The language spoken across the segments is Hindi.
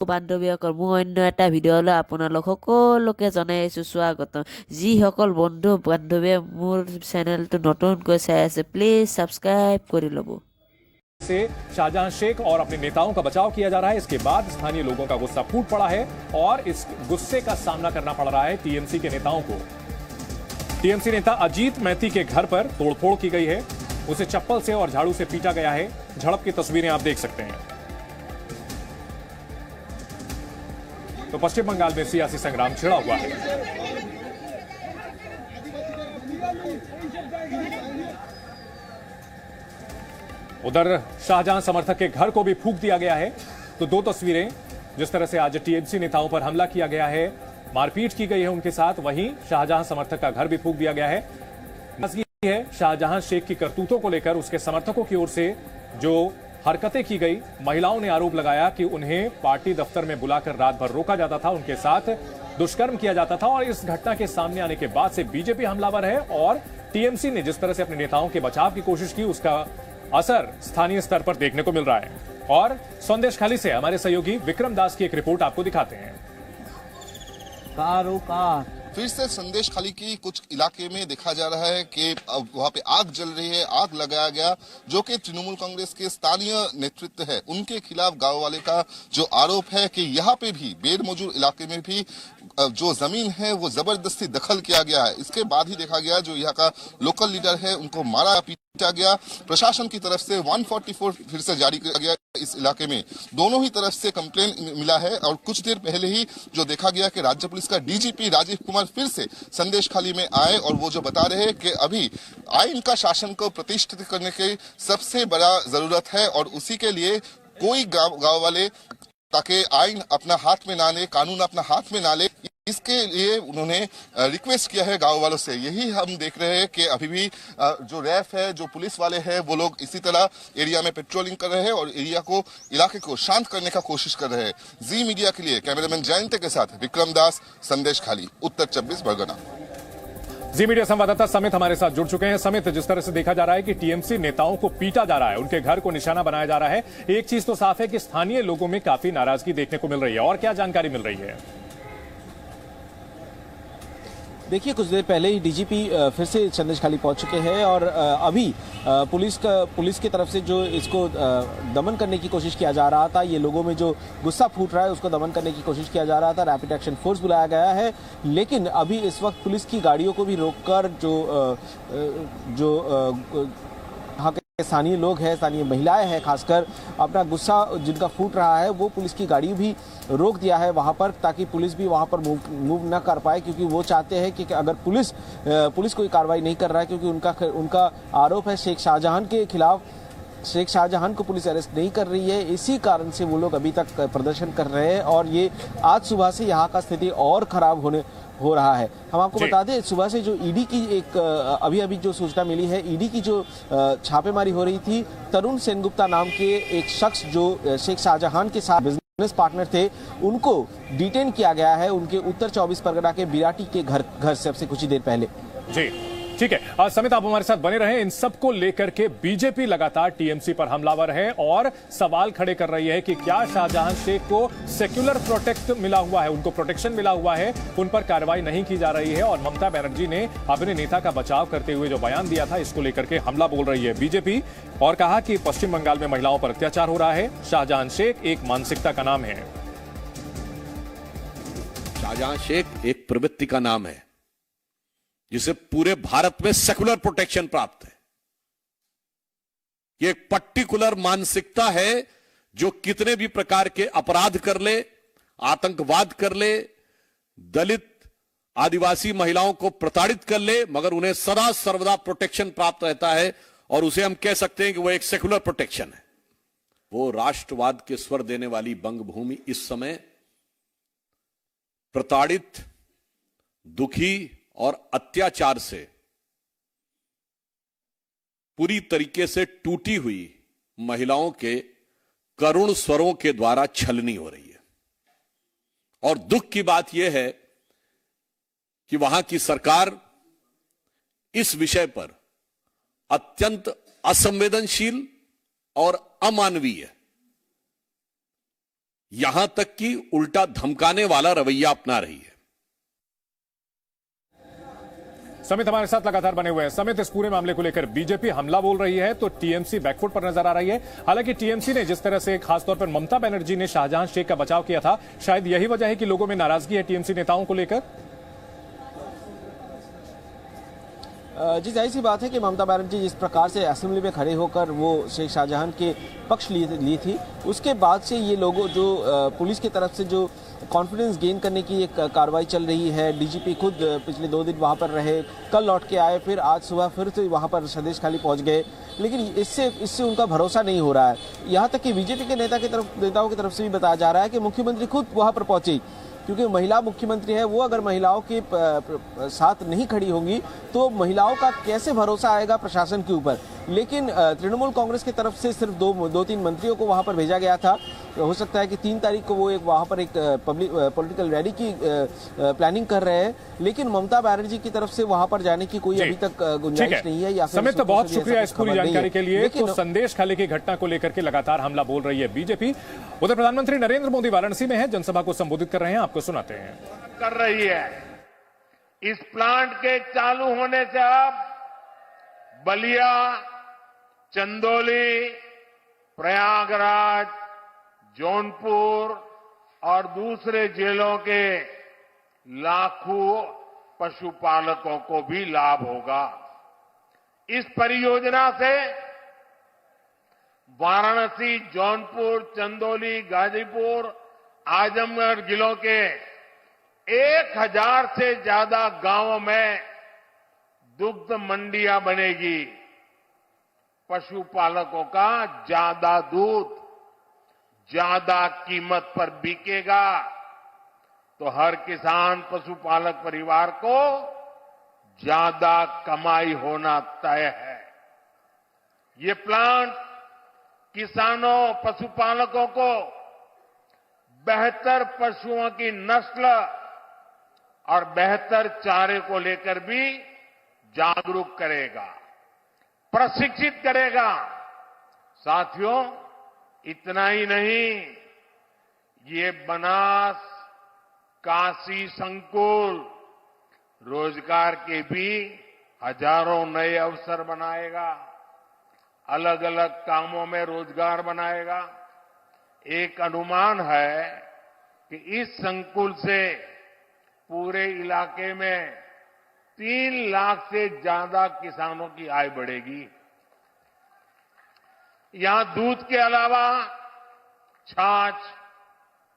বান্ধৱীসকল, মোৰ অন্য এটা ভিডিঅ'লৈ আপোনালোক সকলোকে জনাই আহিছোঁ স্বাগতম। যিসকল বন্ধু বান্ধৱীয়ে মোৰ চেনেলটো নতুনকৈ চাই আছে, প্লিজ ছাবস্ক্ৰাইব কৰি ল'ব। से शाहजहां शेख और अपने नेताओं का बचाव किया जा रहा है। इसके बाद स्थानीय लोगों का गुस्सा फूट पड़ा है और इस गुस्से का सामना करना पड़ रहा है टीएमसी के नेताओं को। टीएमसी नेता अजीत मैती के घर पर तोड़फोड़ की गई है, उसे चप्पल से और झाड़ू से पीटा गया है। झड़प की तस्वीरें आप देख सकते हैं। तो पश्चिम बंगाल में सियासी संग्राम छिड़ा हुआ है। उधर शाहजहां समर्थक के घर को भी फूंक दिया गया है। तो दो तस्वीरें, जिस तरह से आज टीएमसी नेताओं पर हमला किया गया है, मारपीट की गई है उनके साथ, वहीं शाहजहां समर्थक का घर भी फूंक दिया गया है। है शाहजहां शेख की करतूतों को लेकर उसके समर्थकों की ओर से जो हरकतें की गई, महिलाओं ने आरोप लगाया कि उन्हें पार्टी दफ्तर में बुलाकर रात भर रोका जाता था, उनके साथ दुष्कर्म किया जाता था। और इस घटना के सामने आने के बाद से बीजेपी हमलावर है और टीएमसी ने जिस तरह से अपने नेताओं के बचाव की कोशिश की, उसका असर स्थानीय स्तर पर देखने को मिल रहा है। और संदेशखाली से हमारे सहयोगी विक्रम दास की एक रिपोर्ट आपको दिखाते हैं। फिर से संदेशखाली की कुछ इलाके में देखा जा रहा है कि वहां पे आग जल रही है, आग लगाया गया, जो कि तृणमूल कांग्रेस के स्थानीय नेतृत्व है उनके खिलाफ गांव वाले का जो आरोप है कि यहाँ पे भी बेर मौजूद इलाके में भी जो जमीन है वो जबरदस्ती दखल किया गया है। इसके बाद ही देखा गया जो यहाँ का लोकल लीडर है उनको मारा पीटा गया। प्रशासन की तरफ से 144 फिर से जारी किया गया इस इलाके में। दोनों ही तरफ से कंप्लेन मिला है और कुछ देर पहले ही जो देखा गया कि राज्य पुलिस का डीजीपी राजीव कुमार फिर से संदेशखाली में आए और वो जो बता रहे हैं कि अभी आइन का शासन को प्रतिष्ठित करने की सबसे बड़ा जरूरत है और उसी के लिए कोई गांव वाले ताकि आइन अपना हाथ में ना ले, कानून अपना हाथ में ना ले, इसके लिए उन्होंने रिक्वेस्ट किया है गांव वालों से। यही हम देख रहे हैं कि अभी भी जो रैफ है, जो पुलिस वाले हैं, वो लोग इसी तरह एरिया में पेट्रोलिंग कर रहे हैं और इलाके को शांत करने का कोशिश कर रहे हैं। जी मीडिया के लिए कैमरामैन जयंत के साथ विक्रम दास, संदेशखाली, उत्तर 24 परगना। जी मीडिया संवाददाता समित हमारे साथ जुड़ चुके हैं। समित, जिस तरह से देखा जा रहा है कि टीएमसी नेताओं को पीटा जा रहा है, उनके घर को निशाना बनाया जा रहा है, एक चीज तो साफ है कि स्थानीय लोगों में काफी नाराजगी देखने को मिल रही है। और क्या जानकारी मिल रही है? देखिए, कुछ देर पहले ही डीजीपी फिर से संदेशखाली पहुंच चुके हैं और अभी पुलिस की तरफ से जो इसको दमन करने की कोशिश किया जा रहा था, ये लोगों में जो गुस्सा फूट रहा है उसको दमन करने की कोशिश किया जा रहा था। रैपिड एक्शन फोर्स बुलाया गया है, लेकिन अभी इस वक्त पुलिस की गाड़ियों को भी रोककर जो यहाँ के स्थानीय लोग हैं, स्थानीय महिलाएं हैं, खासकर अपना गुस्सा जिनका फूट रहा है, वो पुलिस की गाड़ी भी रोक दिया है वहां पर, ताकि पुलिस भी वहां पर मूव ना कर पाए, क्योंकि वो चाहते हैं कि अगर पुलिस कोई कार्रवाई नहीं कर रहा है, क्योंकि उनका आरोप है शेख शाहजहां के खिलाफ, शेख शाहजहां को पुलिस अरेस्ट नहीं कर रही है, इसी कारण से वो लोग अभी तक प्रदर्शन कर रहे हैं और ये आज सुबह से यहाँ का स्थिति और खराब हो रहा है। हम आपको बता दें, सुबह से जो ईडी की एक अभी जो सूचना मिली है, ईडी की जो छापेमारी हो रही थी, तरुण सेनगुप्ता नाम के एक शख्स जो शेख शाहजहां के साथ बिजनेस पार्टनर थे, उनको डिटेन किया गया है उनके उत्तर 24 परगना के बिराटी के घर से अब से कुछ ही देर पहले। जी ठीक है, समित आप हमारे साथ बने रहे। इन सबको लेकर के बीजेपी लगातार टीएमसी पर हमलावर है और सवाल खड़े कर रही है कि क्या शाहजहां शेख को सेक्युलर प्रोटेक्ट मिला हुआ है, उनको प्रोटेक्शन मिला हुआ है, उन पर कार्रवाई नहीं की जा रही है। और ममता बनर्जी ने अपने नेता का बचाव करते हुए जो बयान दिया था, इसको लेकर के हमला बोल रही है बीजेपी और कहा कि पश्चिम बंगाल में महिलाओं पर अत्याचार हो रहा है। शाहजहां शेख एक मानसिकता का नाम है। शाहजहां शेख एक प्रवृत्ति का नाम है जिसे पूरे भारत में सेकुलर प्रोटेक्शन प्राप्त है। ये एक पर्टिकुलर मानसिकता है जो कितने भी प्रकार के अपराध कर ले, आतंकवाद कर ले, दलित आदिवासी महिलाओं को प्रताड़ित कर ले, मगर उन्हें सदा सर्वदा प्रोटेक्शन प्राप्त रहता है और उसे हम कह सकते हैं कि वो एक सेकुलर प्रोटेक्शन है। वो राष्ट्रवाद के स्वर देने वाली बंगभूमि इस समय प्रताड़ित, दुखी और अत्याचार से पूरी तरीके से टूटी हुई महिलाओं के करुण स्वरों के द्वारा छलनी हो रही है। और दुख की बात यह है कि वहां की सरकार इस विषय पर अत्यंत असंवेदनशील और अमानवीय यहां तक कि उल्टा धमकाने वाला रवैया अपना रही है। समित हमारे साथ लगातार बने हुए हैं। समित, इस पूरे मामले को लेकर बीजेपी हमला बोल रही है तो टीएमसी बैकफुट पर नजर आ रही है। हालांकि टीएमसी ने जिस तरह से खासतौर पर ममता बनर्जी ने शाहजहां शेख का बचाव किया था, शायद यही वजह है कि लोगों में नाराजगी है टीएमसी नेताओं को लेकर। जी, जाहिर सी बात है कि ममता बनर्जी जिस प्रकार से असेंबली में खड़े होकर वो शेख शाहजहां के पक्ष ली थी, उसके बाद से ये लोगों जो पुलिस की तरफ से जो कॉन्फिडेंस गेन करने की एक कार्रवाई चल रही है। डीजीपी खुद पिछले 2 दिन वहाँ पर रहे, कल लौट के आए, फिर आज सुबह फिर से वहाँ पर संदेश खाली पहुँच गए, लेकिन इससे उनका भरोसा नहीं हो रहा है। यहाँ तक कि बीजेपी के नेताओं की तरफ से भी बताया जा रहा है कि मुख्यमंत्री खुद वहाँ पर पहुंचे, क्योंकि महिला मुख्यमंत्री है, वो अगर महिलाओं के साथ नहीं खड़ी होंगी तो महिलाओं का कैसे भरोसा आएगा प्रशासन के ऊपर। लेकिन तृणमूल कांग्रेस की तरफ से सिर्फ 2-3 मंत्रियों को वहां पर भेजा गया था। हो सकता है कि 3 तारीख को वो वहां पर एक पॉलिटिकल रैली की प्लानिंग कर रहे हैं, लेकिन ममता बनर्जी की तरफ से वहां पर जाने की कोई अभी तक गुंजाइश नहीं है। या समित, तो बहुत शुक्रिया इस पूरी जानकारी के लिए। तो संदेश खाली की घटना को लेकर के लगातार हमला बोल रही है बीजेपी। उधर प्रधानमंत्री नरेंद्र मोदी वाराणसी में है, जनसभा को संबोधित कर रहे हैं, आपको सुनाते हैं। कर रही है। इस प्लांट के चालू होने से अब बलिया, चंदौली, प्रयागराज, जौनपुर और दूसरे जिलों के लाखों पशुपालकों को भी लाभ होगा। इस परियोजना से वाराणसी, जौनपुर, चंदौली, गाजीपुर, आजमगढ़ जिलों के 1000 से ज्यादा गांवों में दुग्ध मंडियां बनेगी। पशुपालकों का ज्यादा दूध ज्यादा कीमत पर बिकेगा तो हर किसान पशुपालक परिवार को ज्यादा कमाई होना तय है। ये प्लांट किसानों, पशुपालकों को बेहतर पशुओं की नस्ल और बेहतर चारे को लेकर भी जागरूक करेगा, प्रशिक्षित करेगा। साथियों, इतना ही नहीं, ये बनास काशी संकुल रोजगार के भी हजारों नए अवसर बनाएगा, अलग अलग कामों में रोजगार बनाएगा। एक अनुमान है कि इस संकुल से पूरे इलाके में 3 लाख से ज्यादा किसानों की आय बढ़ेगी। यहां दूध के अलावा छाछ,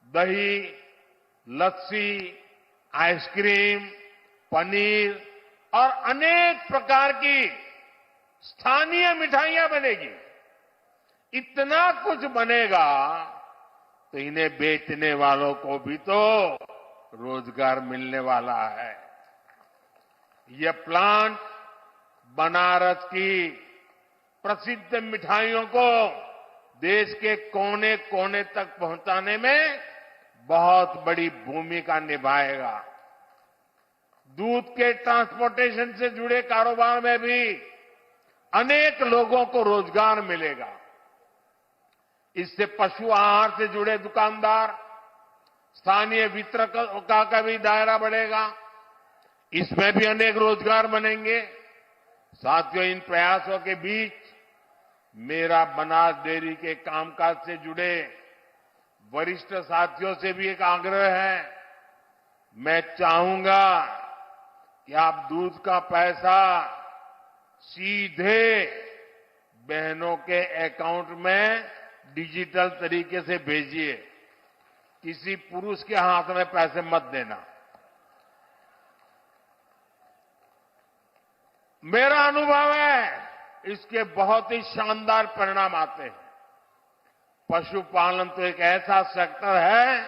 दही, लस्सी, आइसक्रीम, पनीर और अनेक प्रकार की स्थानीय मिठाइयां बनेगी। इतना कुछ बनेगा तो इन्हें बेचने वालों को भी तो रोजगार मिलने वाला है। यह प्लांट बनारस की प्रसिद्ध मिठाइयों को देश के कोने कोने तक पहुंचाने में बहुत बड़ी भूमिका निभाएगा। दूध के ट्रांसपोर्टेशन से जुड़े कारोबार में भी अनेक लोगों को रोजगार मिलेगा। इससे पशु आहार से जुड़े दुकानदार, स्थानीय वितरकों का भी दायरा बढ़ेगा। इसमें भी अनेक रोजगार बनेंगे। साथियों, इन प्रयासों के बीच मेरा बनास डेयरी के कामकाज से जुड़े वरिष्ठ साथियों से भी एक आग्रह है। मैं चाहूंगा कि आप दूध का पैसा सीधे बहनों के अकाउंट में डिजिटल तरीके से भेजिए। किसी पुरुष के हाथ में पैसे मत देना। मेरा अनुभव है, इसके बहुत ही शानदार परिणाम आते हैं। पशुपालन तो एक ऐसा सेक्टर है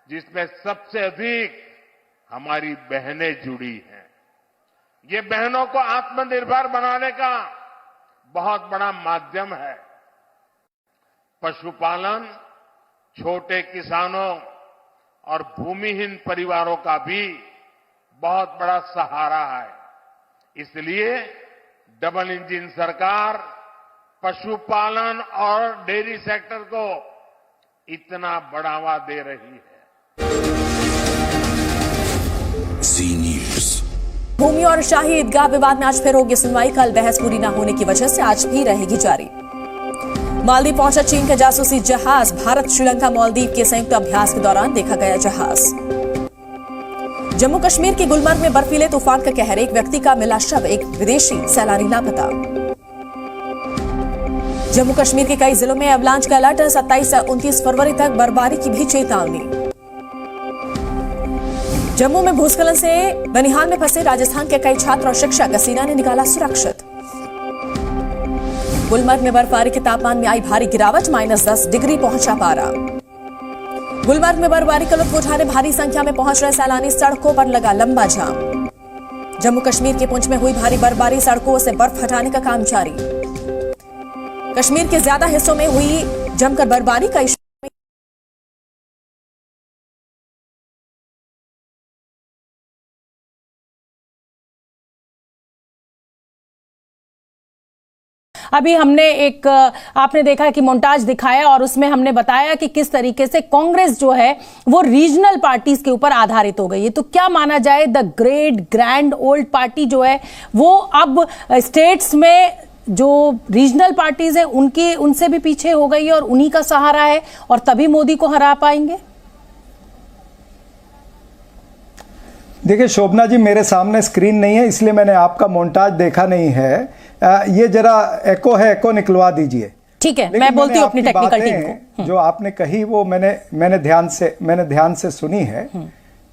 जिसमें सबसे अधिक हमारी बहनें जुड़ी हैं। ये बहनों को आत्मनिर्भर बनाने का बहुत बड़ा माध्यम है। पशुपालन छोटे किसानों और भूमिहीन परिवारों का भी बहुत बड़ा सहारा है। इसलिए डबल इंजन सरकार पशुपालन और डेयरी सेक्टर को इतना बढ़ावा दे रही है। जी न्यूज़। भूमि और शाही ईदगाह विवाद में आज फिर होगी सुनवाई। कल बहस पूरी न होने की वजह से आज भी रहेगी जारी। मालदीव पहुंचा चीन का जासूसी जहाज। भारत श्रीलंका मालदीव के संयुक्त अभ्यास के दौरान देखा गया जहाज। जम्मू कश्मीर के गुलमर्ग में बर्फीले तूफान का कहर। एक व्यक्ति का मिला शव, एक विदेशी सैलानी लापता। जम्मू कश्मीर के कई जिलों में एवलांच का अलर्ट। 27 से 29 फरवरी तक बर्फबारी की भी चेतावनी। जम्मू में भूस्खलन से बनिहाल में फंसे राजस्थान के कई छात्र और शिक्षक हसीना ने निकाला सुरक्षित। गुलमर्ग में बर्फबारी के तापमान में आई भारी गिरावट। -10 डिग्री पहुंचा पारा। गुलमर्ग में बर्फबारी का लुत्फ उठाने भारी संख्या में पहुंच रहे सैलानी। सड़कों पर लगा लंबा जाम। जम्मू कश्मीर के पुंछ में हुई भारी बर्फबारी। सड़कों से बर्फ हटाने का काम जारी। कश्मीर के ज्यादा हिस्सों में हुई जमकर बर्फबारी का अभी हमने एक आपने देखा कि मोन्टाज दिखाया और उसमें हमने बताया कि किस तरीके से कांग्रेस जो है वो रीजनल पार्टीज के ऊपर आधारित हो गई है। तो क्या माना जाए, the great grand old party जो है वो अब स्टेट्स में जो रीजनल पार्टीज हैं उनसे भी पीछे हो गई है और उन्हीं का सहारा है और तभी मोदी को हरा पाएंगे? देखिए शोभना जी, मेरे सामने स्क्रीन नहीं है इसलिए मैंने आपका मोन्टाज देखा नहीं है। ये जरा एको है, एको निकलवा दीजिए। ठीक है, मैं बोलती हूँ अपनी टेक्निकल टीम को। जो आपने कही वो मैंने ध्यान से सुनी है।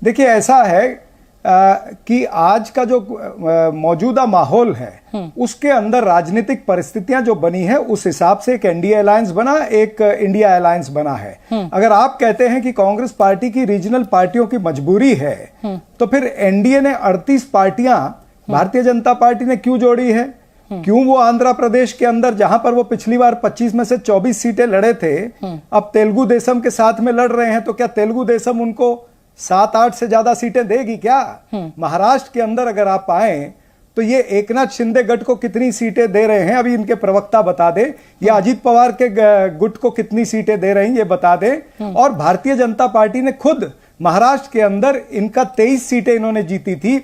देखिए ऐसा है कि आज का जो मौजूदा माहौल है उसके अंदर राजनीतिक परिस्थितियां जो बनी है उस हिसाब से एक एनडीए अलायंस बना, एक इंडिया अलायंस बना है। अगर आप कहते हैं कि कांग्रेस पार्टी की रीजनल पार्टियों की मजबूरी है तो फिर एनडीए ने 38 पार्टियां भारतीय जनता पार्टी ने क्यों जोड़ी है? क्यों वो आंध्र प्रदेश के अंदर जहां पर वो पिछली बार 25 में से 24 सीटें लड़े थे अब तेलुगु देशम के साथ में लड़ रहे हैं, तो क्या तेलुगु देशम उनको 7-8 से ज्यादा सीटें देगी क्या? महाराष्ट्र के अंदर अगर आप आए तो ये एकनाथ शिंदे गट को कितनी सीटें दे रहे हैं अभी इनके प्रवक्ता बता दे, या अजीत पवार के गुट को कितनी सीटें दे रहे हैं ये बता दे। और भारतीय जनता पार्टी ने खुद महाराष्ट्र के अंदर इनका 23 सीटें इन्होंने जीती थी।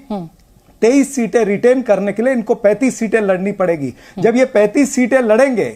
23 सीटें रिटेन करने के लिए इनको 35 सीटें लड़नी पड़ेगी। जब ये 35 सीटें लड़ेंगे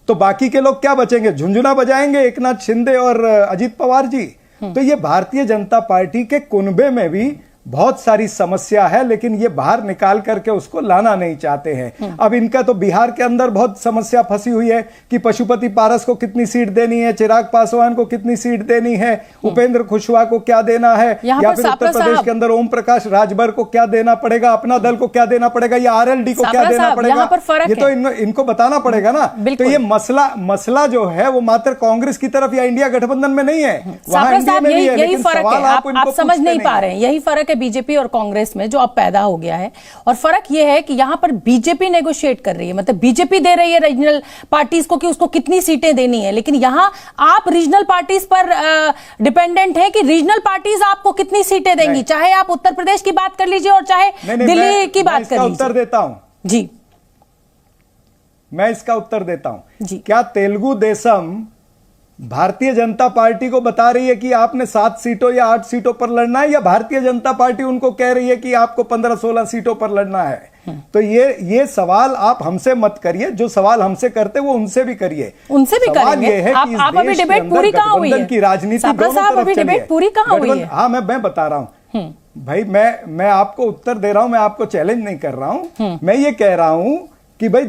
तो बाकी के लोग क्या बचेंगे? झुंझुना बजाएंगे एकनाथ शिंदे और अजीत पवार जी। तो ये भारतीय जनता पार्टी के कुनबे में भी बहुत सारी समस्या है, लेकिन ये बाहर निकाल करके उसको लाना नहीं चाहते हैं। अब इनका तो बिहार के अंदर बहुत समस्या फंसी हुई है कि पशुपति पारस को कितनी सीट देनी है, चिराग पासवान को कितनी सीट देनी है, उपेंद्र कुशवाहा को क्या देना है, या फिर उत्तर प्रदेश के अंदर ओम प्रकाश राजभर को क्या देना पड़ेगा, अपना दल को क्या देना पड़ेगा, या आरएलडी को क्या देना पड़ेगा, ये तो इनको बताना पड़ेगा ना। तो ये मसला जो है वो मात्र कांग्रेस की तरफ या इंडिया गठबंधन में नहीं है, वहां इंडिया में भी है। यही फर्क है, आप समझ नहीं पा रहे हैं। यही फर्क है बीजेपी और कांग्रेस में जो अब पैदा हो गया है। और फर्क यह है कि यहां पर बीजेपी नेगोशिएट कर रही है, मतलब बीजेपी दे रही है रीजनल पार्टीज को कि उसको कितनी सीटें देनी है, लेकिन यहां आप रीजनल पार्टीज पर डिपेंडेंट है कि रीजनल पार्टीज आपको कितनी सीटें देंगी, चाहे आप उत्तर प्रदेश की बात कर लीजिए और चाहे दिल्ली की बात कर लीजिए। उत्तर देता हूं जी, मैं इसका उत्तर देता हूं जी। क्या तेलुगु देशम भारतीय जनता पार्टी को बता रही है कि आपने 7 सीटों या 8 सीटों पर लड़ना है, या भारतीय जनता पार्टी उनको कह रही है कि आपको 15-16 सीटों पर लड़ना है? तो ये सवाल आप हमसे मत करिए, जो सवाल हमसे करते वो उनसे भी करिए। उनसे भी करेंगे। ये है कि आप अभी डिबेट पूरी कहां हुई है? की राजनीति दोनों तरफ चली है। पूरी कहां हुई है? हाँ, मैं बता रहा हूं भाई, मैं आपको उत्तर दे रहा हूं, मैं आपको चैलेंज नहीं कर रहा हूं। मैं ये कह रहा हूं कि भाई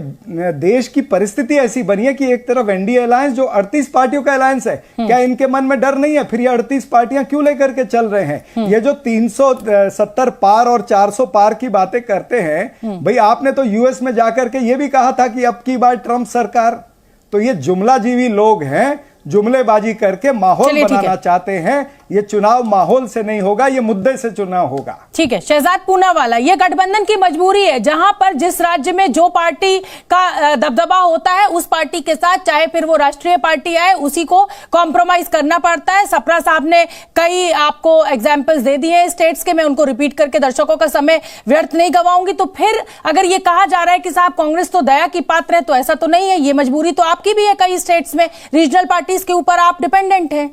देश की परिस्थिति ऐसी बनी है कि एक तरफ एनडीए अलायंस जो 38 पार्टियों का अलायंस है, क्या इनके मन में डर नहीं है? फिर ये 38 पार्टियां क्यों लेकर के चल रहे हैं? ये जो 370 पार और 400 पार की बातें करते हैं, भाई आपने तो यूएस में जाकर के ये भी कहा था कि अब की बार ट्रंप सरकार। तो ये जुमलाजीवी लोग हैं, जुमलेबाजी करके माहौल बनाना चाहते हैं ये चुनाव माहौल से नहीं होगा, ये मुद्दे से चुनाव होगा। ठीक है, शहजाद पूनावाला, ये गठबंधन की मजबूरी है, जहां पर जिस राज्य में जो पार्टी का दबदबा होता है उस पार्टी के साथ, चाहे फिर वो राष्ट्रीय पार्टी आए, उसी को कॉम्प्रोमाइज करना पड़ता है। सप्रा साहब ने कई आपको एग्जाम्पल्स दे दिए हैं स्टेट्स के, मैं उनको रिपीट करके दर्शकों का समय व्यर्थ नहीं गवाऊंगी। तो फिर अगर ये कहा जा रहा है कि साहब कांग्रेस तो दया की पात्र है, तो ऐसा तो नहीं है, ये मजबूरी तो आपकी भी है। कई स्टेट्स में रीजनल पार्टीज के ऊपर आप डिपेंडेंट हैं।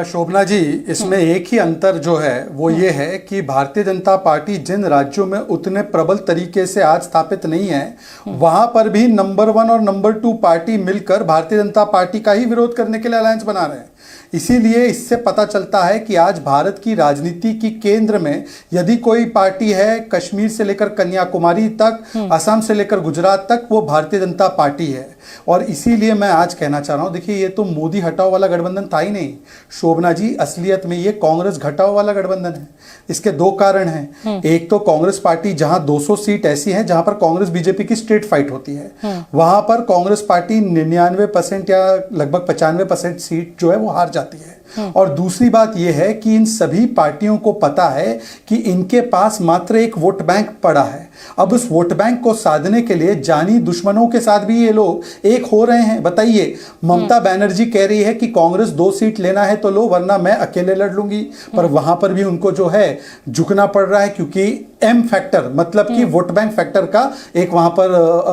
शोभना जी, इसमें एक ही अंतर जो है वो ये है कि भारतीय जनता पार्टी जिन राज्यों में उतने प्रबल तरीके से आज स्थापित नहीं है, वहां पर भी नंबर 1 और नंबर 2 पार्टी मिलकर भारतीय जनता पार्टी का ही विरोध करने के लिए अलायंस बना रहे हैं। इसीलिए इससे पता चलता है कि आज भारत की राजनीति की केंद्र में यदि कोई पार्टी है, कश्मीर से लेकर कन्याकुमारी तक, असम से लेकर गुजरात तक, वो भारतीय जनता पार्टी है। और इसीलिए मैं आज कहना चाह रहा हूं, देखिए ये तो मोदी हटाओ वाला गठबंधन था ही नहीं शोभना जी, असलियत में ये कांग्रेस घटाओ वाला गठबंधन है। इसके दो कारण हैं। एक तो कांग्रेस पार्टी जहां 200 सीट ऐसी हैं जहां पर कांग्रेस बीजेपी की स्ट्रेट फाइट होती है, वहां पर कांग्रेस पार्टी 99% या लगभग 95% सीट जो है वो हार जाती है। और दूसरी बात यह है कि इन सभी पार्टियों को पता है कि इनके पास मात्र एक वोट बैंक पड़ा है। अब उस वोट बैंक को साधने के लिए जानी दुश्मनों के साथ भी ये लोग एक हो रहे हैं। बताइए, ममता बनर्जी कह रही है कि कांग्रेस 2 सीट लेना है तो लो, वरना मैं अकेले लड़ लूंगी, पर वहां पर भी उनको जो है झुकना पड़ रहा है, क्योंकि एम फैक्टर मतलब कि वोट बैंक फैक्टर का एक वहां पर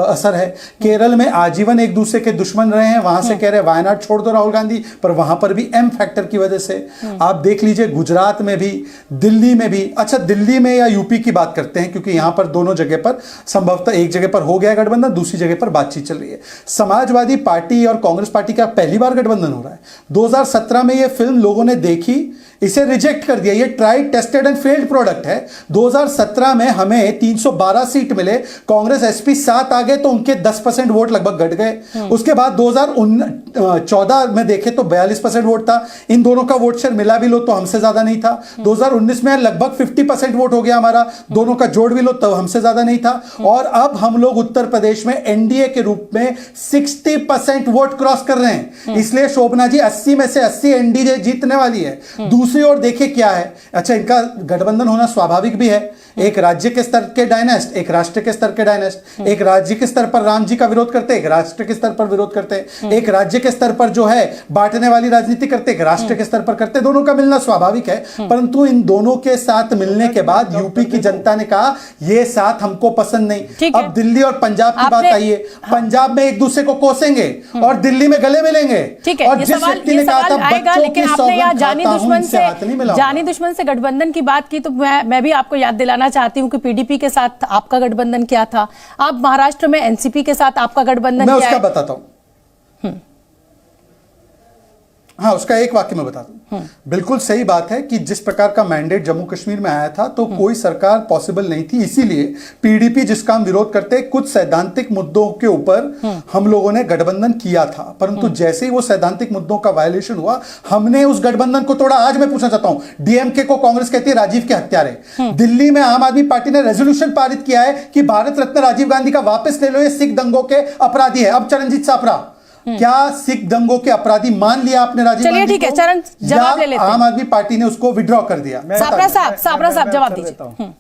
असर है। केरल में आजीवन एक दूसरे के दुश्मन रहे हैं, वहां से कह रहे हैं वायनाड छोड़ दो राहुल गांधी, पर वहां पर भी एम फैक्टर की वजह से। आप देख लीजिए गुजरात में भी, दिल्ली में भी। अच्छा, दिल्ली में या यूपी की बात करते हैं, क्योंकि यहां पर दोनों जगह पर संभवतः एक जगह पर हो गया गठबंधन, दूसरी जगह पर बातचीत चल रही है। समाजवादी पार्टी और कांग्रेस पार्टी का पहली बार गठबंधन हो रहा है। 2017 में यह फिल्म लोगों ने देखी, इसे रिजेक्ट कर दिया। ये tried tested and failed product है। 2017 में हमें 312 सीट मिले, कांग्रेस एसपी 7 आ गए तो उनके 10% वोट लगभग घट गए। उसके बाद 2014 में देखे तो 42% वोट था। इन दोनों का वोट शेयर मिला भी लो तो हमसे ज्यादा नहीं था। 2019 में लगभग 50% वोट हो गया हमारा, दोनों का जोड़ भी लो तब हमसे ज्यादा नहीं था। और अब हम लोग उत्तर प्रदेश में एनडीए के रूप में 60% वोट क्रॉस कर रहे हैं। इसलिए शोभना जी 80 में से 80 एनडीए जीतने वाली है। दूसरी ओर देखिए क्या है। अच्छा, इनका गठबंधन होना स्वाभाविक भी है। एक राज्य के स्तर के डायनेस्ट, एक राष्ट्र के स्तर के डायनेस्ट। एक राज्य के स्तर पर राम जी का विरोध करते, एक राष्ट्र के स्तर पर विरोध करते, एक राज्य के स्तर पर जो है बांटने वाली राजनीति करते, एक राष्ट्र के स्तर पर करते। दोनों का मिलना स्वाभाविक है, परंतु इन दोनों के साथ मिलने के बाद यूपी की जनता ने कहा ये साथ हमको पसंद नहीं। अब दिल्ली और पंजाब की बात आई है। पंजाब में एक दूसरे को कोसेंगे और दिल्ली में गले मिलेंगे। और जिस व्यक्ति ने कहा था बच्चों की सौगंध खाता हूं, इनसे हाथ नहीं मिलाऊंगा। जानी दुश्मन से गठबंधन की बात की तो मैं भी आपको याद दिलाना चाहती हूं कि पीडीपी के साथ आपका गठबंधन क्या था। अब महाराष्ट्र में एनसीपी के साथ आपका गठबंधन क्या है? मैं उसका बताता हूं। हाँ, उसका एक वाक्य में बता दूं। बिल्कुल सही बात है कि जिस प्रकार का मैंडेट जम्मू कश्मीर में आया था तो कोई सरकार पॉसिबल नहीं थी। इसीलिए पीडीपी जिसका हम विरोध करते, कुछ सैद्धांतिक मुद्दों के ऊपर हम लोगों ने गठबंधन किया था, परंतु जैसे ही वो सैद्धांतिक मुद्दों का वायलेशन हुआ, हमने उस गठबंधन को तोड़ा। आज मैं पूछना चाहता हूं, डीएमके को कांग्रेस कहती है राजीव के हत्यारे। दिल्ली में आम आदमी पार्टी ने रेजोल्यूशन पारित किया है कि भारत रत्न राजीव गांधी का वापस ले लो, ये सिख दंगों के अपराधी है। अब चरणजीत सापरा, क्या सिख दंगों के अपराधी मान लिया आपने राजीव गांधी? चलिए ठीक है, चरण जवाब ले लेते हैं। आम आदमी पार्टी ने उसको विड्रॉ कर दिया। सापरा साहब जवाब दीजिए।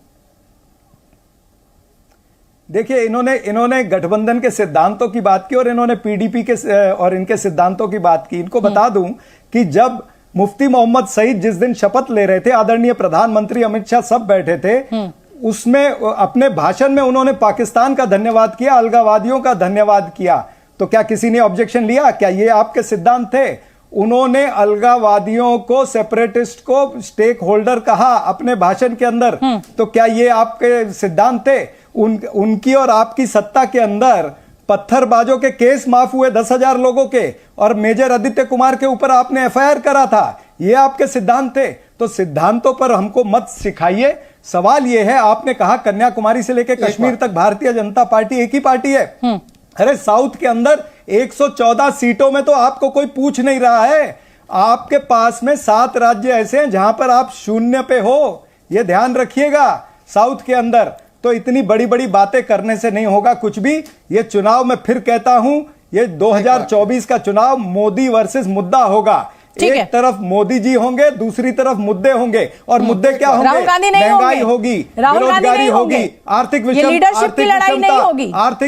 देखिए, इन्होंने गठबंधन के सिद्धांतों की बात की और इन्होंने पीडीपी के और इनके सिद्धांतों की बात की। इनको बता दूं कि जब मुफ्ती मोहम्मद सईद जिस दिन शपथ ले रहे थे, आदरणीय प्रधानमंत्री अमित शाह सब बैठे थे, उसमें अपने भाषण में उन्होंने पाकिस्तान का धन्यवाद किया, अलगावादियों का धन्यवाद किया। तो क्या किसी ने ऑब्जेक्शन लिया? क्या ये आपके सिद्धांत थे? उन्होंने अलगावादियों को, सेपरेटिस्ट को स्टेक होल्डर कहा अपने भाषण के अंदर। तो क्या ये आपके सिद्धांत थे? उनकी और आपकी सत्ता के अंदर पत्थरबाजों के केस माफ हुए 10,000 लोगों के, और मेजर आदित्य कुमार के ऊपर आपने एफआईआर करा था। ये आपके सिद्धांत थे। तो सिद्धांतों पर हमको मत सिखाइए। सवाल यह है, आपने कहा कन्याकुमारी से लेकर कश्मीर तक भारतीय जनता पार्टी एक ही पार्टी है। अरे साउथ के अंदर 114 सीटों में तो आपको कोई पूछ नहीं रहा है। आपके पास में 7 राज्य ऐसे हैं जहां पर आप शून्य पे हो। यह ध्यान रखिएगा। साउथ के अंदर तो इतनी बड़ी बड़ी बातें करने से नहीं होगा कुछ भी। ये चुनाव में फिर कहता हूं, ये 2024 का चुनाव मोदी वर्सेस मुद्दा होगा। एक तरफ मोदी जी होंगे, दूसरी तरफ मुद्दे होंगे, और मुद्दे क्या होंगे? महंगाई होगी, बेरोजगारी होगी, आर्थिक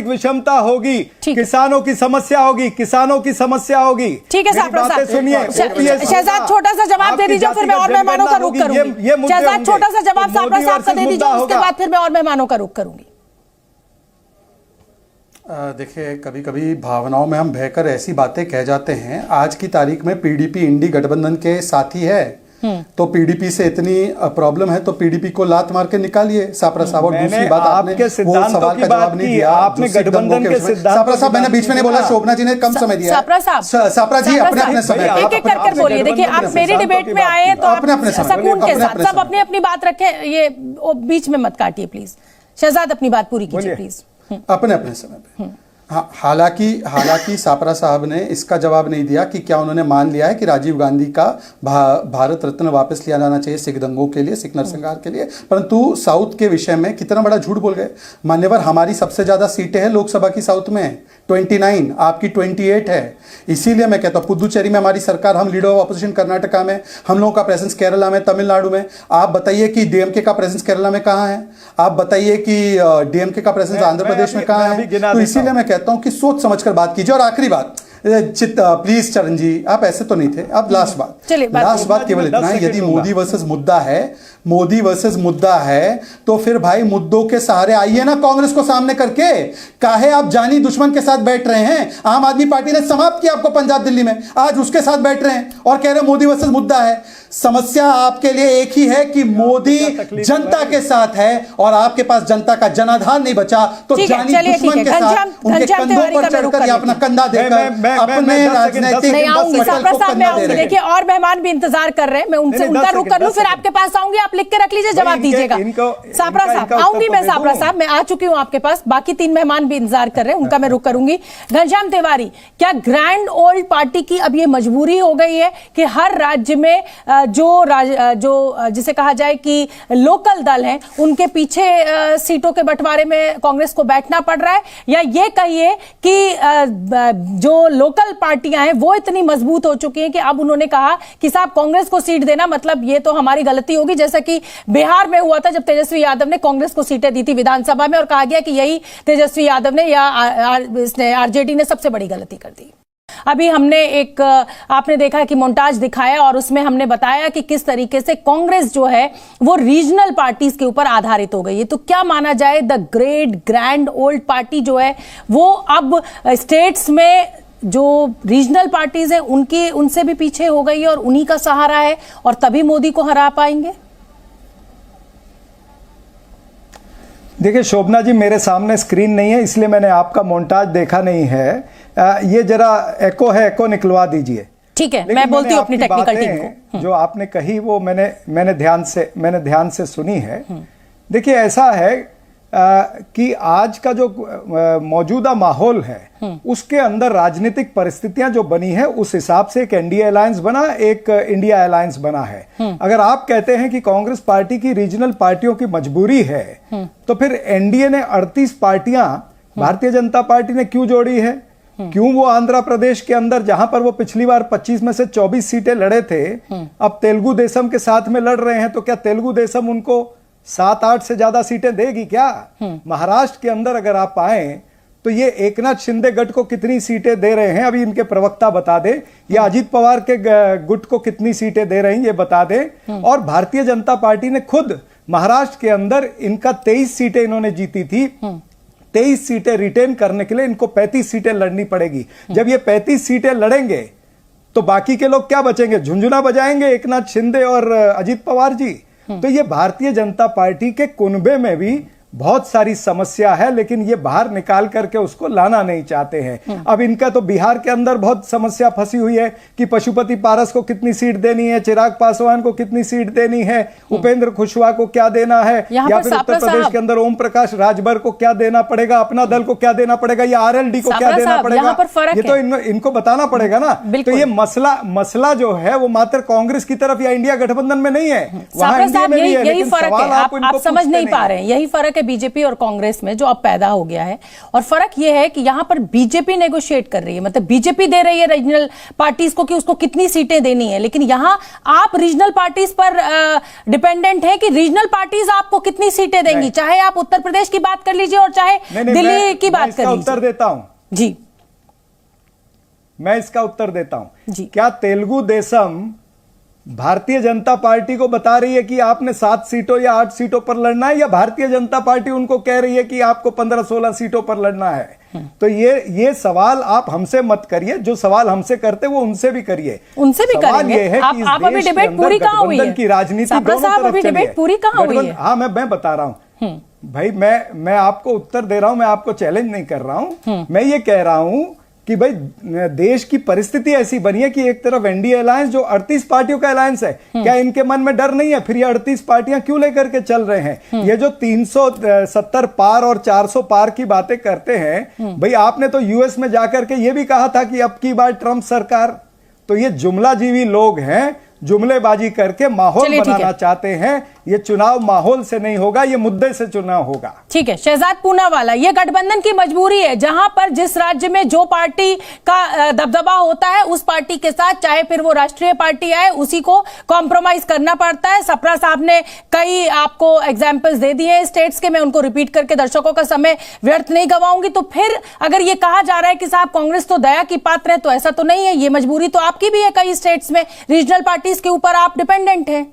विषमता होगी, किसानों की समस्या होगी, ठीक है साहब साहब, सुनिए शहजाद छोटा सा जवाब दे दीजिए, फिर मैं और मेहमानों का रुख करूंगी। शहजाद छोटा सा जवाब सापरा साहब का दे दीजिए, उसके बाद फिर मैं और मेहमानों का रुख करूंगी। देखिए, कभी कभी भावनाओं में हम बहकर ऐसी बातें कह जाते हैं। आज की तारीख में पीडीपी इंडी गठबंधन के साथी है, तो पीडीपी से इतनी प्रॉब्लम है तो पीडीपी को लात मार के निकालिए सापरा साहब। और दूसरी बात, आपने वो सवाल का जवाब नहीं दिया। आपने गठबंधन के सिद्धांत, सापरा साहब मैंने बीच में नहीं बोला, शोभना जी ने कम समय दिया। सापरा जी अपने अपने समय, एक एक कर बोलिए। देखिए, आप मेरी डिबेट में आए तो अपने अपने सुकून के साथ सब अपनी अपनी बात रखें, ये बीच में मत काटिए प्लीज। शहजाद अपनी बात पूरी कीजिए प्लीज। अपने अपने समय पे। हाँ, हालांकि सापरा साहब ने इसका जवाब नहीं दिया कि क्या उन्होंने मान लिया है कि राजीव गांधी का भारत रत्न वापस लिया जाना चाहिए सिख दंगों के लिए, सिख नरसंहार के लिए। परंतु साउथ के विषय में कितना बड़ा झूठ बोल गए। मान्यवर, हमारी सबसे ज्यादा सीटें हैं लोकसभा की साउथ में 29, आपकी 28 है। इसीलिए मैं कहता हूँ पुदुचेरी में हमारी सरकार, हम लीडर ऑफ अपोजिशन कर्नाटका में, हम लोगों का प्रेजेंस केरला में, तमिलनाडु में। आप बताइए कि डीएमके का प्रेजेंस केरला में कहाँ है? आप बताइए कि डीएमके का प्रेजेंस आंध्र प्रदेश में कहाँ है? तो इसीलिए मैं कहता हूं कि सोच समझकर बात कीजिए। और आखिरी बात, प्लीज चरण जी, आप ऐसे तो नहीं थे। अब लास्ट बात केवल इतना है, यदि मोदी वर्सेस मुद्दा है तो फिर भाई मुद्दों के सहारे आइए ना, कांग्रेस को सामने करके। काहे आप जानी दुश्मन के साथ बैठ रहे हैं? आम आदमी पार्टी ने समाप्त किया आपको पंजाब दिल्ली में, आज उसके साथ बैठ रहे हैं और कह रहे हैं मोदी वर्सेस मुद्दा है। समस्या आपके लिए एक ही है कि मोदी जनता के साथ है और आपके पास जनता का जनाधार नहीं बचा, तो जानी दुश्मन के साथ उनके कंधों पर चढ़कर या अपना कंधा देकर अपने राजनीतिक देखिए, और मेहमान भी इंतजार कर रहे हैं, मैं उनसे उनका रुख कर लूं, फिर आपके पास आऊंगी, आप लिख के रख लीजिए, जवाब दीजिएगा। सापरा साहब आऊंगी मैं, सापरा साहब मैं आ चुकी हूं आपके पास, बाकी 3 मेहमान भी इंतजार कर रहे हैं, उनका मैं रुख करूंगी। घनश्याम तिवारी, क्या ग्रैंड ओल्ड पार्टी की अब ये मजबूरी हो गई है कि हर राज्य में जो जिसे कहा जाए कि लोकल दल हैं, उनके पीछे सीटों के बंटवारे में कांग्रेस को बैठना पड़ रहा है? या ये कहिए कि जो लोकल पार्टियां हैं वो इतनी मजबूत हो चुकी हैं कि अब उन्होंने कहा कि साहब कांग्रेस को सीट देना मतलब ये तो हमारी गलती होगी, जैसा कि बिहार में हुआ था जब तेजस्वी यादव ने कांग्रेस को सीटें दी थी विधानसभा में और कहा गया कि यही तेजस्वी यादव ने या आरजेडी ने सबसे बड़ी गलती कर दी। अभी हमने एक आपने देखा कि मोन्टाज दिखाया और उसमें हमने बताया कि किस तरीके से कांग्रेस जो है वो रीजनल पार्टीज के ऊपर आधारित हो गई है। तो क्या माना जाए, the great grand old party जो है वो अब स्टेट्स में जो रीजनल पार्टीज हैं उनसे भी पीछे हो गई है और उन्हीं का सहारा है और तभी मोदी को हरा पाएंगे? देखिए शोभना जी, मेरे सामने स्क्रीन नहीं है इसलिए मैंने आपका मोन्टाज देखा नहीं है। ये जरा एको निकलवा दीजिए। ठीक है, मैं बोलती हूँ अपनी टेक्निकल टीम को। जो आपने कही वो मैंने ध्यान से सुनी है। देखिए ऐसा है कि आज का जो मौजूदा माहौल है उसके अंदर राजनीतिक परिस्थितियां जो बनी है उस हिसाब से एक एनडीए अलायंस बना, एक इंडिया अलायंस बना है। अगर आप कहते हैं कि कांग्रेस पार्टी की रीजनल पार्टियों की मजबूरी है तो फिर एनडीए ने 38 पार्टियां भारतीय जनता पार्टी ने क्यों जोड़ी है? क्यों वो आंध्र प्रदेश के अंदर जहां पर वो पिछली बार 25 में से 24 सीटें लड़े थे अब तेलुगु देशम के साथ में लड़ रहे हैं, तो क्या तेलुगु देशम उनको 7-8 से ज्यादा सीटें देगी क्या? महाराष्ट्र के अंदर अगर आप आए तो ये एकनाथ शिंदे गट को कितनी सीटें दे रहे हैं अभी इनके प्रवक्ता बता दे, या अजीत पवार के गुट को कितनी सीटें दे रहे हैं ये बता दे। और भारतीय जनता पार्टी ने खुद महाराष्ट्र के अंदर इनका 23 सीटें इन्होंने जीती थी, 23 सीटें रिटेन करने के लिए इनको 35 सीटें लड़नी पड़ेगी। जब ये 35 सीटें लड़ेंगे तो बाकी के लोग क्या बचेंगे? झुंझुना बजाएंगे एकनाथ शिंदे और अजीत पवार जी। तो ये भारतीय जनता पार्टी के कुनबे में भी बहुत सारी समस्या है, लेकिन ये बाहर निकाल करके उसको लाना नहीं चाहते हैं। अब इनका तो बिहार के अंदर बहुत समस्या फंसी हुई है कि पशुपति पारस को कितनी सीट देनी है, चिराग पासवान को कितनी सीट देनी है, उपेंद्र कुशवाहा को क्या देना है, या फिर उत्तर प्रदेश के अंदर ओम प्रकाश राजभर को क्या देना पड़ेगा, अपना दल को क्या देना पड़ेगा, या आरएलडी को क्या देना पड़ेगा, ये तो इनको बताना पड़ेगा ना। तो ये मसला जो है वो मात्र कांग्रेस की तरफ या इंडिया गठबंधन में नहीं है, वहां इंडिया में भी है, लेकिन सवाल आप समझ नहीं पा रहे हैं। यही फर्क है बीजेपी और कांग्रेस में जो अब पैदा हो गया है, और फर्क यह है कि यहां पर बीजेपी नेगोशिएट कर रही है, मतलब बीजेपी दे रही है रीजनल पार्टीज को कि उसको कितनी सीटें देनी है, लेकिन यहां आप रीजनल पार्टीज पर डिपेंडेंट है कि रीजनल पार्टीज आपको कितनी सीटें देंगी, चाहे आप उत्तर प्रदेश की बात कर लीजिए और चाहे दिल्ली की बात कर लीजिए। उत्तर देता हूं जी, मैं इसका उत्तर देता हूं जी। क्या तेलुगु देशम भारतीय जनता पार्टी को बता रही है कि आपने 7 सीटों या 8 सीटों पर लड़ना है, या भारतीय जनता पार्टी उनको कह रही है कि आपको 15-16 सीटों पर लड़ना है? तो ये सवाल आप हमसे मत करिए, जो सवाल हमसे करते वो उनसे भी करिए। उनसे भी करेंगे। ये है कि आप अभी डिबेट पूरी कहां हुई है? की राजनीति दोनों तरफ चली है। पूरी कहां हुई है? हाँ, मैं बता रहा हूं भाई, मैं आपको उत्तर दे रहा हूं, मैं आपको चैलेंज नहीं कर रहा हूं। मैं ये कह रहा हूं कि भाई देश की परिस्थिति ऐसी बनी है कि एक तरफ एनडीए अलायंस जो 38 पार्टियों का अलायंस है, क्या इनके मन में डर नहीं है? फिर ये 38 पार्टियां क्यों लेकर के चल रहे हैं? ये जो 370 पार और 400 पार की बातें करते हैं, भाई आपने तो यूएस में जाकर के ये भी कहा था कि अब की बार ट्रंप सरकार, तो ये जुमलाजीवी लोग हैं, जुमलेबाजी करके माहौल बनाना चाहते हैं। ये चुनाव माहौल से नहीं होगा, ये मुद्दे से चुनाव होगा। ठीक है, शहजाद पूनावाला, ये गठबंधन की मजबूरी है, जहां पर जिस राज्य में जो पार्टी का दबदबा होता है उस पार्टी के साथ, चाहे फिर वो राष्ट्रीय पार्टी आए, उसी को कॉम्प्रोमाइज करना पड़ता है। सप्रा साहब ने कई आपको एग्जाम्पल्स दे दिए स्टेट्स के, मैं उनको रिपीट करके दर्शकों का समय व्यर्थ नहीं गवाऊंगी। तो फिर अगर ये कहा जा रहा है कि साहब कांग्रेस तो दया की पात्र है, तो ऐसा तो नहीं है, ये मजबूरी तो आपकी भी है। कई स्टेट्स में रीजनल पार्टीज के ऊपर आप डिपेंडेंट हैं।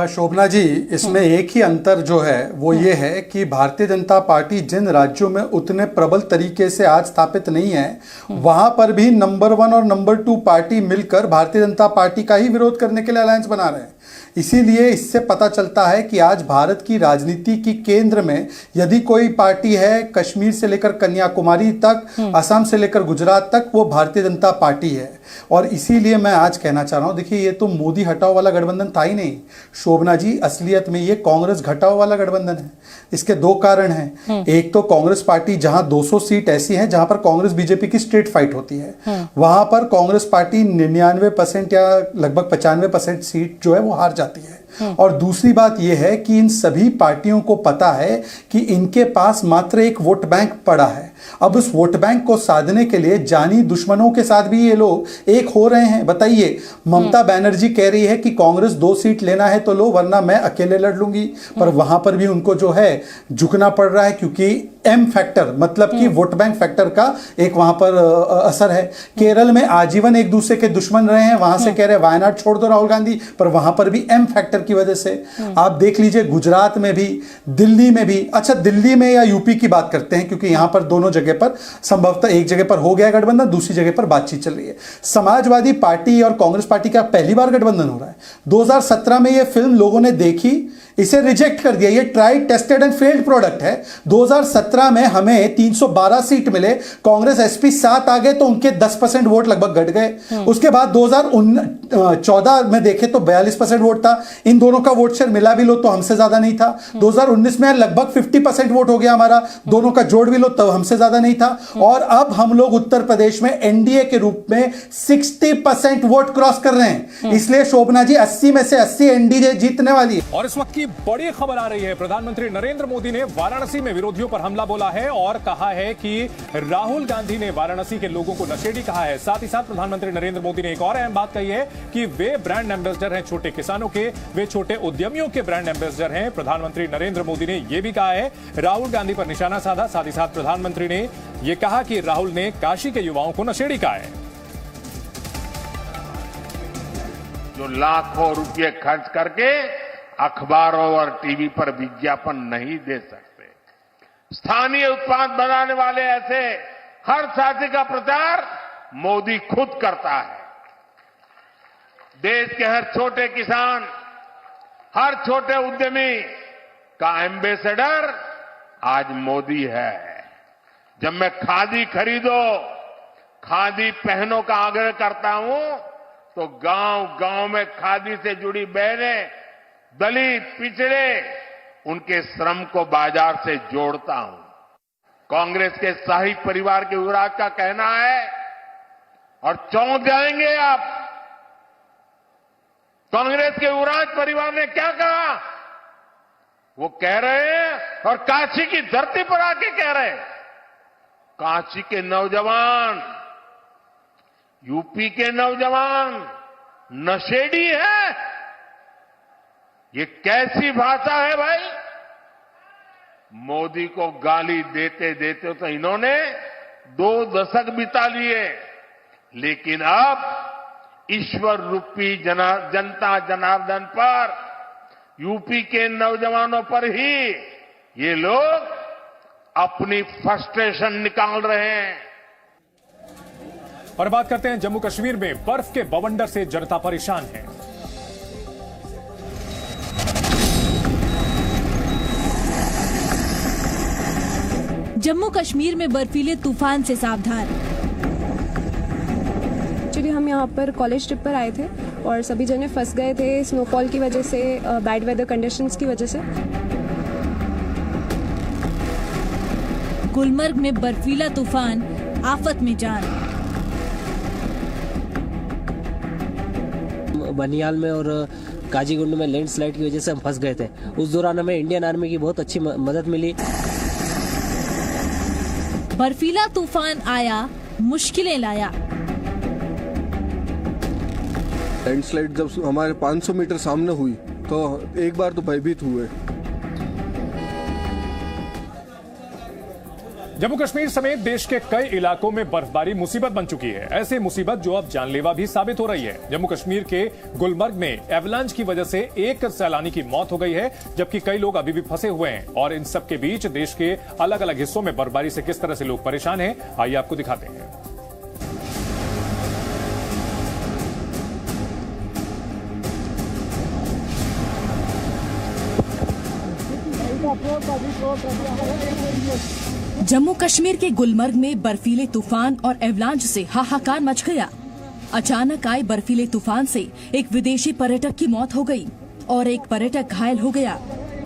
शोभना जी, इसमें एक ही अंतर जो है वो ये है कि भारतीय जनता पार्टी जिन राज्यों में उतने प्रबल तरीके से आज स्थापित नहीं है, वहां पर भी नंबर 1 और नंबर 2 पार्टी मिलकर भारतीय जनता पार्टी का ही विरोध करने के लिए अलायंस बना रहे हैं। इसीलिए इससे पता चलता है कि आज भारत की राजनीति की केंद्र में यदि कोई पार्टी है, कश्मीर से लेकर कन्याकुमारी तक, असम से लेकर गुजरात तक, वो भारतीय जनता पार्टी है। और इसीलिए मैं आज कहना चाह रहा हूं, देखिए ये तो मोदी हटाओ वाला गठबंधन था ही नहीं शोभना जी, असलियत में ये कांग्रेस घटाओ वाला गठबंधन है। इसके 2 कारण हैं। एक तो कांग्रेस पार्टी जहां 200 सीट ऐसी हैं जहां पर कांग्रेस बीजेपी की स्ट्रेट फाइट होती है, वहां पर कांग्रेस पार्टी 99% या लगभग 95% सीट जो है वो हार जाती है। और दूसरी बात यह है कि इन सभी पार्टियों को पता है कि इनके पास मात्र एक वोट बैंक पड़ा है। अब उस वोट बैंक को साधने के लिए जानी दुश्मनों के साथ भी ये लोग एक हो रहे हैं। बताइए, ममता बनर्जी कह रही है कि कांग्रेस 2 सीट लेना है तो लो, वरना मैं अकेले लड़ लूंगी, पर वहां पर भी उनको जो है झुकना पड़ रहा है, क्योंकि एम फैक्टर मतलब कि वोट बैंक फैक्टर का एक वहां पर असर है। केरल में आजीवन एक दूसरे के दुश्मन रहे हैं, वहां से कह रहे हैं वायनाड छोड़ दो राहुल गांधी, पर वहां पर भी एम फैक्टर की वजह से। आप देख लीजिए गुजरात में भी, दिल्ली में भी। अच्छा, दिल्ली में या यूपी की बात करते हैं, क्योंकि यहां पर दोनों जगह पर संभवतः एक जगह पर हो गया गठबंधन, दूसरी जगह पर बातचीत चल रही है। समाजवादी पार्टी और कांग्रेस पार्टी का पहली बार गठबंधन हो रहा है। 2017 में यह फिल्म लोगों ने देखी, इसे रिजेक्ट कर दिया। ये tried tested and failed product है। 2017 में हमें 312 सीट मिले, कांग्रेस एसपी 7 आ गए तो उनके 10% वोट लगभग घट गए। उसके बाद 2014 में देखे तो 42% वोट था। इन दोनों का वोट शेयर मिला भी लो तो हमसे ज्यादा नहीं था। 2019 में लगभग 50% वोट हो गया हमारा, दोनों का जोड़ भी लो तब हमसे ज्यादा नहीं था। और अब हम लोग उत्तर प्रदेश में एनडीए के रूप में 60% वोट क्रॉस कर रहे हैं। इसलिए शोभना जी 80 में से 80 एनडीए जीतने वाली है। और इस वक्त की बड़ी खबर आ रही है, प्रधानमंत्री नरेंद्र मोदी ने वाराणसी में विरोधियों पर हमला बोला है और कहा है कि राहुल गांधी ने वाराणसी के लोगों को नशेड़ी कहा है। साथ ही साथ प्रधानमंत्री नरेंद्र मोदी ने एक और अहम बात कही है कि वे ब्रांड एम्बेसडर हैं छोटे किसानों के, वे छोटे उद्यमियों के ब्रांड एम्बेसडर हैं। प्रधानमंत्री नरेंद्र मोदी ने यह भी कहा है, राहुल गांधी पर निशाना साधा। साथ ही साथ प्रधानमंत्री ने यह कहा कि राहुल ने काशी के युवाओं को नशेड़ी कहा है। जो लाखों रुपए खर्च करके अखबारों और टीवी पर विज्ञापन नहीं दे सकते, स्थानीय उत्पाद बनाने वाले ऐसे हर साथी का प्रचार मोदी खुद करता है। देश के हर छोटे किसान, हर छोटे उद्यमी का एम्बेसडर आज मोदी है। जब मैं खादी खरीदो, खादी पहनो का आग्रह करता हूं तो गांव-गांव में खादी से जुड़ी बहनें, दलित, पिछड़े, उनके श्रम को बाजार से जोड़ता हूं। कांग्रेस के शाही परिवार के युवराज का कहना है और चौंक जाएंगे आप, कांग्रेस के युवराज परिवार ने क्या कहा? वो कह रहे हैं और काशी की धरती पर आके कह रहे हैं, काशी के नौजवान, यूपी के नौजवान नशेड़ी है। ये कैसी भाषा है भाई? मोदी को गाली देते देते तो इन्होंने 2 दशक बिता लिए, लेकिन अब ईश्वर रूपी जनता जनार्दन पर, यूपी के नौजवानों पर ही ये लोग अपनी फ्रस्ट्रेशन निकाल रहे हैं। और बात करते हैं जम्मू कश्मीर में बर्फ के बवंडर से जनता परेशान है। जम्मू कश्मीर में बर्फीले तूफान से सावधान। एक्चुअली हम यहाँ पर कॉलेज ट्रिप पर आए थे और सभी जने फंस गए थे स्नोफॉल की वजह से, बैड वेदर कंडीशंस की वजह से। गुलमर्ग में बर्फीला तूफान, आफत में जान। बनियाल में और काजीगुंड में लैंडस्लाइड की वजह से हम फंस गए थे। उस दौरान हमें इंडियन आर्मी की बहुत अच्छी मदद मिली। बर्फीला तूफान आया, मुश्किलें लाया। लैंडस्लाइड जब हमारे 500 मीटर सामने हुई तो एक बार तो भयभीत हुए। जम्मू कश्मीर समेत देश के कई इलाकों में बर्फबारी मुसीबत बन चुकी है। ऐसी मुसीबत जो अब जानलेवा भी साबित हो रही है। जम्मू कश्मीर के गुलमर्ग में एवलांच की वजह से एक सैलानी की मौत हो गई है, जबकि कई लोग अभी भी फंसे हुए हैं। और इन सब के बीच देश के अलग अलग हिस्सों में बर्फबारी से किस तरह से लोग परेशान हैं, आइए आपको दिखाते हैं। जम्मू कश्मीर के गुलमर्ग में बर्फीले तूफान और एवलांच से हाहाकार मच गया। अचानक आए बर्फीले तूफान से एक विदेशी पर्यटक की मौत हो गई और एक पर्यटक घायल हो गया।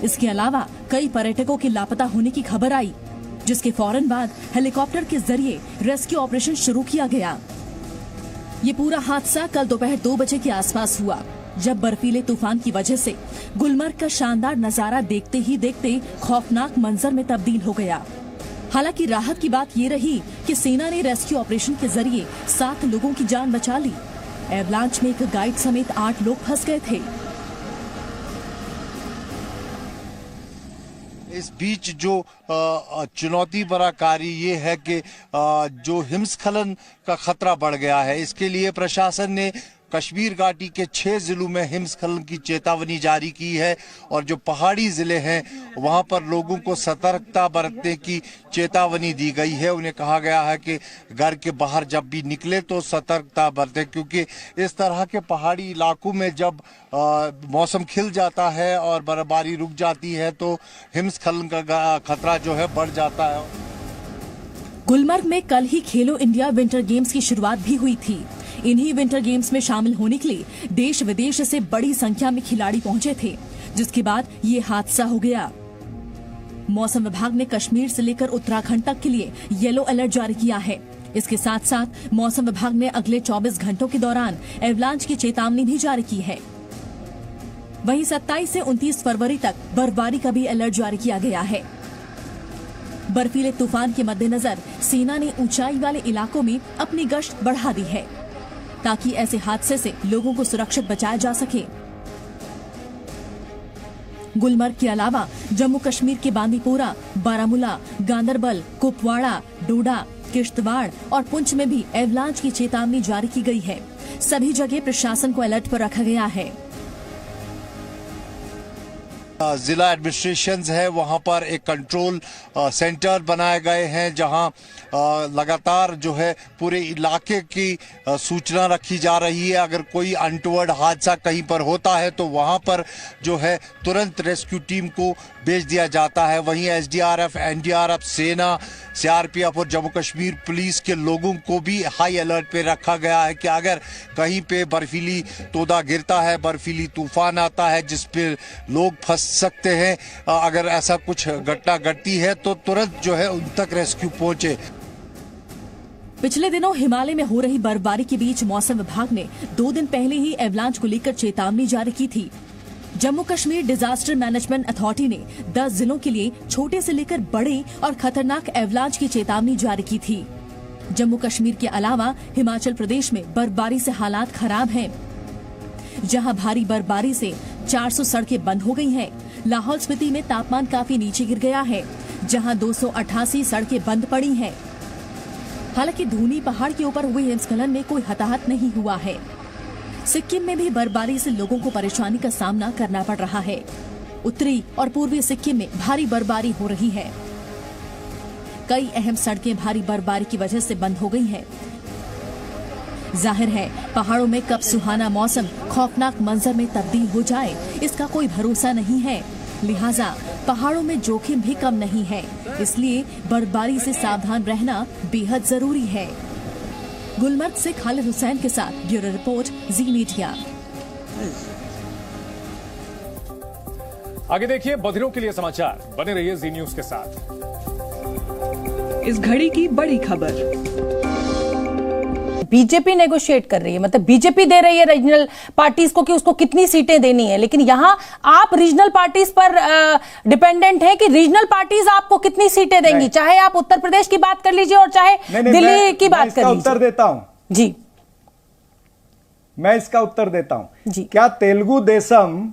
इसके अलावा कई पर्यटकों के लापता होने की खबर आई, जिसके फौरन बाद हेलीकॉप्टर के जरिए रेस्क्यू ऑपरेशन शुरू किया गया। ये पूरा हादसा कल दोपहर 2 बजे के आसपास हुआ, जब बर्फीले तूफान की वजह से गुलमर्ग का शानदार नजारा देखते ही देखते खौफनाक मंजर में तब्दील हो गया। हालांकि राहत की बात ये रही कि सेना ने रेस्क्यू ऑपरेशन के जरिए 7 लोगों की जान बचा ली। एवलांच में एक गाइड समेत 8 लोग फंस गए थे। इस बीच जो चुनौती भरा कार्य ये है कि जो हिमस्खलन का खतरा बढ़ गया है, इसके लिए प्रशासन ने कश्मीर घाटी के 6 जिलों में हिमस्खलन की चेतावनी जारी की है और जो पहाड़ी जिले हैं वहां पर लोगों को सतर्कता बरतने की चेतावनी दी गई है। उन्हें कहा गया है कि घर के बाहर जब भी निकले तो सतर्कता बरतें, क्योंकि इस तरह के पहाड़ी इलाकों में जब मौसम खिल जाता है और बर्फबारी रुक जाती है तो हिमस्खलन का खतरा जो है बढ़ जाता है। गुलमर्ग में कल ही खेलो इंडिया विंटर गेम्स की शुरुआत भी हुई थी। इन्हीं विंटर गेम्स में शामिल होने के लिए देश विदेश से बड़ी संख्या में खिलाड़ी पहुंचे थे, जिसके बाद ये हादसा हो गया। मौसम विभाग ने कश्मीर से लेकर उत्तराखंड तक के लिए येलो अलर्ट जारी किया है। इसके साथ साथ मौसम विभाग ने अगले 24 घंटों के दौरान एवलांच की चेतावनी भी जारी की है। वहीं 27 से 29 फरवरी तक बर्फबारी का भी अलर्ट जारी किया गया है। बर्फीले तूफान के मद्देनजर सेना ने ऊंचाई वाले इलाकों में अपनी गश्त बढ़ा दी है, ताकि ऐसे हादसे से लोगों को सुरक्षित बचाया जा सके। गुलमर्ग के अलावा जम्मू कश्मीर के बांदीपोरा, बारामूला, गांदरबल, कुपवाड़ा, डोडा, किश्तवाड़ और पुंछ में भी एवलांच की चेतावनी जारी की गई है। सभी जगह प्रशासन को अलर्ट पर रखा गया है। जिला एडमिनिस्ट्रेशन है वहां पर एक कंट्रोल सेंटर बनाए गए हैं, जहां लगातार जो है पूरे इलाके की सूचना रखी जा रही है। अगर कोई अनटोवर्ड हादसा कहीं पर होता है तो वहां पर जो है तुरंत रेस्क्यू टीम को भेज दिया जाता है। वहीं एसडीआरएफ, एनडीआरएफ, सेना, सीआरपीएफ और जम्मू कश्मीर पुलिस के लोगों को भी हाई अलर्ट पे रखा गया है कि अगर कहीं पे बर्फीली तोदा गिरता है, बर्फीली तूफान आता है जिस पे लोग फंस सकते हैं, अगर ऐसा कुछ घटना घटती है तो तुरंत जो है उन तक रेस्क्यू पहुंचे। पिछले दिनों हिमालय में हो रही बर्फबारी के बीच मौसम विभाग ने 2 दिन पहले ही एवलांच को लेकर चेतावनी जारी की थी। Jammu Kashmir disaster management authority ने 10 जिलों के लिए छोटे से लेकर बड़े और खतरनाक एवलांच की चेतावनी जारी की थी। जम्मू कश्मीर के अलावा हिमाचल प्रदेश में बर्फबारी से हालात खराब हैं, जहां भारी बर्फबारी से 400 सड़कें बंद हो गई हैं। लाहौल स्पीति में तापमान काफी नीचे गिर गया है, जहां 288 सड़कें बंद पड़ी हैं। हालांकि धूनी पहाड़ के ऊपर हुए हिमस्खलन में कोई हताहत नहीं हुआ है। सिक्किम में भी बर्फबारी से लोगों को परेशानी का सामना करना पड़ रहा है। उत्तरी और पूर्वी सिक्किम में भारी बर्फबारी हो रही है। कई अहम सड़कें भारी बर्फबारी की वजह से बंद हो गई हैं। जाहिर है पहाड़ों में कब सुहाना मौसम खौफनाक मंजर में तब्दील हो जाए, इसका कोई भरोसा नहीं है। लिहाजा पहाड़ों में जोखिम भी कम नहीं है, इसलिए बर्फबारी से सावधान रहना बेहद जरूरी है। गुलमर्ग से खालिद हुसैन के साथ ब्यूरो रिपोर्ट, जी मीडिया। आगे देखिए बधिरों के लिए समाचार, बने रहिए जी न्यूज के साथ। इस घड़ी की बड़ी खबर। बीजेपी नेगोशिएट कर रही है, मतलब बीजेपी दे रही है रीजनल पार्टीज को कि उसको कितनी सीटें देनी है, लेकिन यहां आप रीजनल पार्टीज पर डिपेंडेंट हैं कि रीजनल पार्टीज आपको कितनी सीटें देंगी, चाहे आप उत्तर प्रदेश की बात कर लीजिए और चाहे दिल्ली की बात कर लीजिए। उत्तर देता हूं जी, मैं इसका उत्तर देता हूं जी। क्या तेलुगु देशम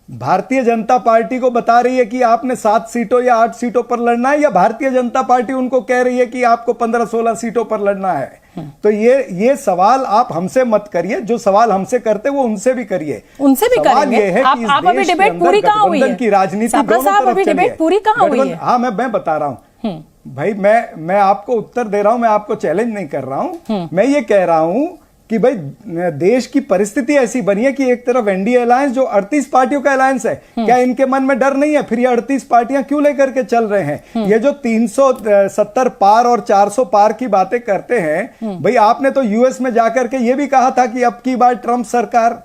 भारतीय जनता पार्टी को बता रही है कि आपने 7 सीटों या 8 सीटों पर लड़ना है, या भारतीय जनता पार्टी उनको कह रही है कि आपको 15-16 सीटों पर लड़ना है? तो ये सवाल आप हमसे मत करिए, जो सवाल हमसे करते वो उनसे भी करिए। उनसे भी करेंगे। ये है कि इस आप अभी देश के डिबेट पूरी अंदर कहां हुई है? गठबंधन की राजनीति दोनों तरफ चली है। पूरी कहां हुई है? हाँ, मैं बता रहा हूं भाई, मैं आपको उत्तर दे रहा हूं, मैं आपको चैलेंज नहीं कर रहा हूं। मैं ये कह रहा हूं कि भाई देश की परिस्थिति ऐसी बनी है कि एक तरफ एनडीए अलायंस जो 38 पार्टियों का अलायंस है, क्या इनके मन में डर नहीं है? फिर ये 38 पार्टियां क्यों लेकर के चल रहे हैं? ये जो 370 पार और 400 पार की बातें करते हैं, भाई आपने तो यूएस में जाकर के ये भी कहा था कि अब की बार ट्रंप सरकार।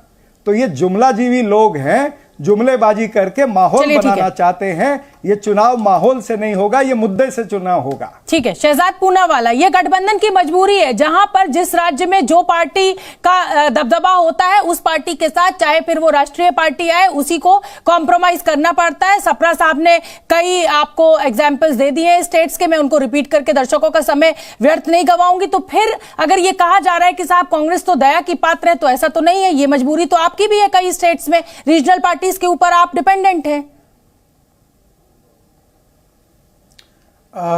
तो ये जुमलाजीवी लोग हैं, जुमलेबाजी करके माहौल बनाना चाहते हैं। ये चुनाव माहौल से नहीं होगा, ये मुद्दे से चुनाव होगा। ठीक है शहजाद पूनावाला, ये गठबंधन की मजबूरी है, जहां पर जिस राज्य में जो पार्टी का दबदबा होता है उस पार्टी के साथ, चाहे फिर वो राष्ट्रीय पार्टी आए, उसी को कॉम्प्रोमाइज करना पड़ता है। सप्रा साहब ने कई आपको एग्जाम्पल्स दे दिए हैं स्टेट्स के, मैं उनको रिपीट करके दर्शकों का समय व्यर्थ नहीं गवाऊंगी। तो फिर अगर ये कहा जा रहा है कि साहब कांग्रेस तो दया की पात्र है, तो ऐसा तो नहीं है, ये मजबूरी तो आपकी भी है। कई स्टेट्स में रीजनल पार्टीज के ऊपर आप डिपेंडेंट हैं।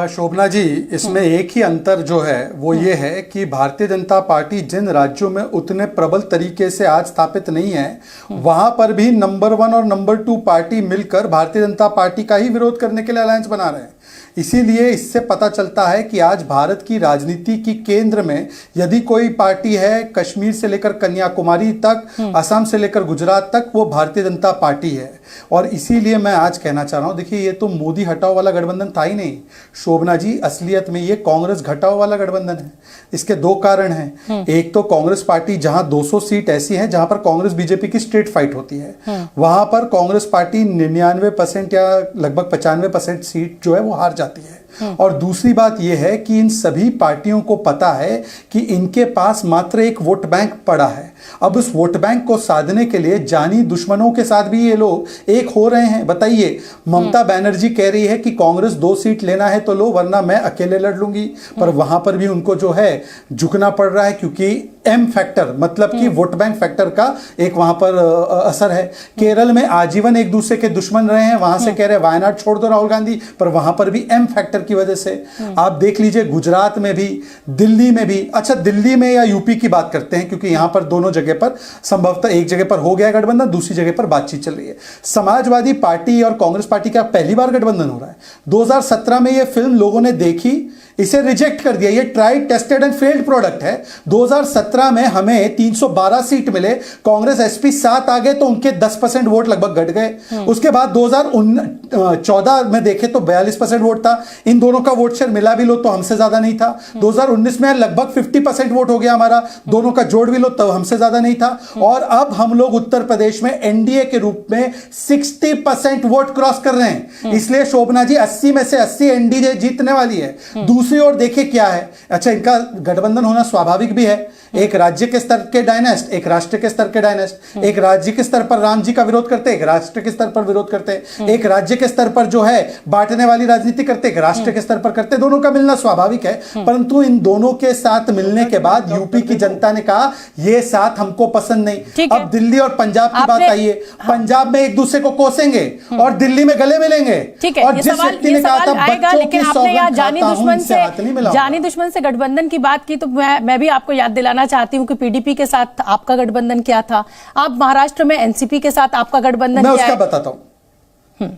शोभना जी, इसमें एक ही अंतर जो है वो ये है कि भारतीय जनता पार्टी जिन राज्यों में उतने प्रबल तरीके से आज स्थापित नहीं है, वहां पर भी नंबर 1 और नंबर 2 पार्टी मिलकर भारतीय जनता पार्टी का ही विरोध करने के लिए अलायंस बना रहे हैं। इसीलिए इससे पता चलता है कि आज भारत की राजनीति की केंद्र में यदि कोई पार्टी है, कश्मीर से लेकर कन्याकुमारी तक, असम से लेकर गुजरात तक, वो भारतीय जनता पार्टी है। और इसीलिए मैं आज कहना चाह रहा हूं, देखिए ये तो मोदी हटाओ वाला गठबंधन था ही नहीं शोभना जी, असलियत में ये कांग्रेस घटाओ वाला गठबंधन है। इसके 2 कारण हैं। एक तो कांग्रेस पार्टी जहां 200 सीट ऐसी हैं जहां पर कांग्रेस बीजेपी की स्ट्रेट फाइट होती है, वहां पर कांग्रेस पार्टी 99% या लगभग 95% सीट जो है वो हार जाती है। और दूसरी बात यह है कि इन सभी पार्टियों को पता है कि इनके पास मात्र एक वोट बैंक पड़ा है। अब उस वोट बैंक को साधने के लिए जानी दुश्मनों के साथ भी ये लोग एक हो रहे हैं। बताइए, ममता बनर्जी कह रही है कि कांग्रेस 2 सीट लेना है तो लो, वरना मैं अकेले लड़ लूंगी, पर वहां पर भी उनको जो है झुकना पड़ रहा है, क्योंकि एम फैक्टर मतलब कि वोट बैंक फैक्टर का एक वहां पर असर है। केरल में आजीवन एक दूसरे के दुश्मन रहे हैं, वहां से कह रहे हैं वायनाड छोड़ दो राहुल गांधी, पर वहां पर भी एम फैक्टर की वजह से। आप देख लीजिए गुजरात में भी, दिल्ली में भी। अच्छा, दिल्ली में या यूपी की बात करते हैं, क्योंकि यहां पर दोनों जगह पर संभवतः एक जगह पर हो गया गठबंधन, दूसरी जगह पर बातचीत चल रही है। समाजवादी पार्टी और कांग्रेस पार्टी का पहली बार गठबंधन हो रहा है। 2017 में यह फिल्म लोगों ने देखी, इसे रिजेक्ट कर दिया। ये tried tested and failed product है। 2017 में हमें 312 सीट मिले, कांग्रेस एसपी 7 आ गए तो उनके 10% वोट लगभग घट गए। उसके बाद 2014 में देखे तो 42% वोट था। इन दोनों का वोट शेयर मिला भी लो तो हमसे ज्यादा नहीं था। 2019 में लगभग 50% वोट हो गया हमारा, दोनों का जोड़ भी लो तब हमसे ज्यादा नहीं था। और अब हम लोग उत्तर प्रदेश में एनडीए के रूप में 60% वोट क्रॉस कर रहे हैं। इसलिए शोभना जी 80 में से 80 एनडीए जीतने वाली है। दूसरी ओर देखिए क्या है। अच्छा, इनका गठबंधन होना स्वाभाविक भी है। एक राज्य के स्तर के डायनेस्ट, एक राष्ट्र के स्तर के डायनेस्ट, एक राज्य के स्तर पर राम जी का विरोध करते, एक राष्ट्र के स्तर पर विरोध करते, एक राज्य के स्तर पर जो है बांटने वाली राजनीति करते, एक राष्ट्र के स्तर पर करते। दोनों का मिलना स्वाभाविक है, परंतु इन दोनों के साथ मिलने के बाद यूपी की जनता ने कहा ये साथ हमको पसंद नहीं। अब दिल्ली और पंजाब की बात आई है। पंजाब में एक दूसरे को कोसेंगे और दिल्ली में गले मिलेंगे। और जिस व्यक्ति ने कहा था बच्चों की सौगंध खाता हूं, इनसे हाथ नहीं मिलाऊंगा। जानी दुश्मन से गठबंधन की बात की तो मैं भी आपको याद दिलाना चाहती हूं कि पीडीपी के साथ आपका गठबंधन क्या था। आप महाराष्ट्र में एनसीपी के साथ आपका गठबंधन क्या है? मैं उसका बताता हूं।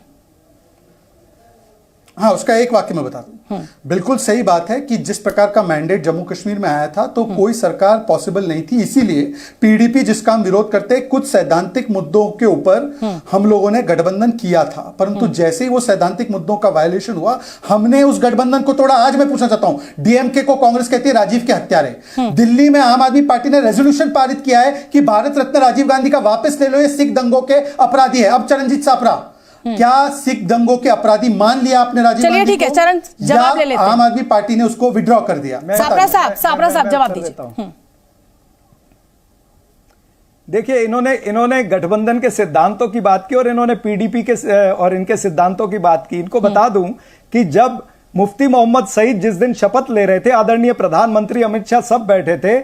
हाँ, उसका एक वाक्य में बताता हूं। बिल्कुल सही बात है कि जिस प्रकार का मैंडेट जम्मू कश्मीर में आया था तो कोई सरकार पॉसिबल नहीं थी, इसीलिए पीडीपी जिसका हम विरोध करते कुछ सैद्धांतिक मुद्दों के ऊपर हम लोगों ने गठबंधन किया था, परंतु जैसे ही वो सैद्धांतिक मुद्दों का वायलेशन हुआ हमने उस गठबंधन को तोड़ा। आज मैं पूछना चाहता हूं, डीएमके को कांग्रेस कहती है राजीव के हत्यारे, दिल्ली में आम आदमी पार्टी ने रेजोल्यूशन पारित किया है कि भारत रत्न राजीव गांधी का वापस ले लो, ये सिख दंगों के अपराधी है। अब चरणजीत सापरा, क्या सिख दंगों के अपराधी मान लिया आपने राजीव गांधी को? ठीक है, चरण जवाब ले लेते हैं। आम आदमी पार्टी ने उसको विड्रॉ कर दिया। सापरा साहब जवाब दीजिए। देखिए, इन्होंने गठबंधन के सिद्धांतों की बात की और इन्होंने पीडीपी के और इनके सिद्धांतों की बात की। इनको बता दूं कि जब मुफ्ती मोहम्मद सईद जिस दिन शपथ ले रहे थे, आदरणीय प्रधानमंत्री अमित शाह सब बैठे थे,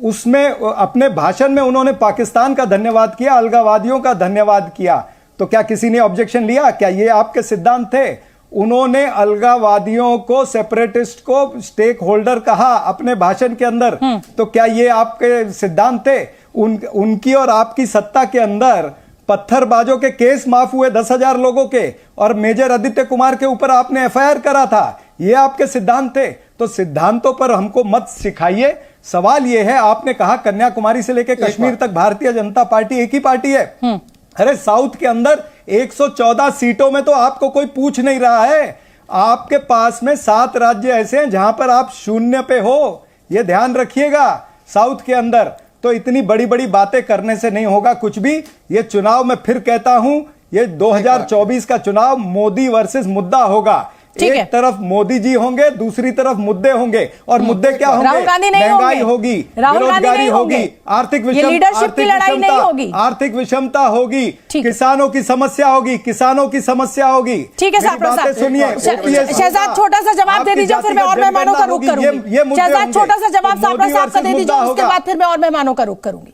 उसमें अपने भाषण में उन्होंने पाकिस्तान का धन्यवाद किया, अलगावादियों का धन्यवाद किया। तो क्या किसी ने ऑब्जेक्शन लिया? क्या ये आपके सिद्धांत थे? उन्होंने अलगावादियों को, सेपरेटिस्ट को स्टेक होल्डर कहा अपने भाषण के अंदर। तो क्या ये आपके सिद्धांत थे? उनकी और आपकी सत्ता के अंदर पत्थरबाजों के केस माफ हुए 10,000 लोगों के, और मेजर आदित्य कुमार के ऊपर आपने एफआईआर करा था। ये आपके सिद्धांत थे। तो सिद्धांतों पर हमको मत सिखाइए। सवाल ये है, आपने कहा कन्याकुमारी से लेकर कश्मीर तक भारतीय जनता पार्टी एक ही पार्टी है। अरे साउथ के अंदर 114 सीटों में तो आपको कोई पूछ नहीं रहा है। आपके पास में 7 राज्य ऐसे हैं जहां पर आप शून्य पे हो, ये ध्यान रखिएगा। साउथ के अंदर तो इतनी बड़ी बड़ी बातें करने से नहीं होगा कुछ भी। ये चुनाव में फिर कहता हूं, ये 2024 का चुनाव मोदी वर्सेस मुद्दा होगा। एक तरफ मोदी जी होंगे, दूसरी तरफ मुद्दे होंगे, और मुद्दे क्या होंगे? महंगाई होगी, बेरोजगारी होगी, आर्थिक विषमता होगी, किसानों की समस्या होगी, ठीक है साहब, सुनिए शहजाद छोटा सा जवाब दे दीजिए, फिर मैं और मेहमानों का रुख करूंगी। शहजाद छोटा सा जवाब सापरा साहब का दे दीजिए, उसके बाद फिर मैं और मेहमानों का रुख करूंगी।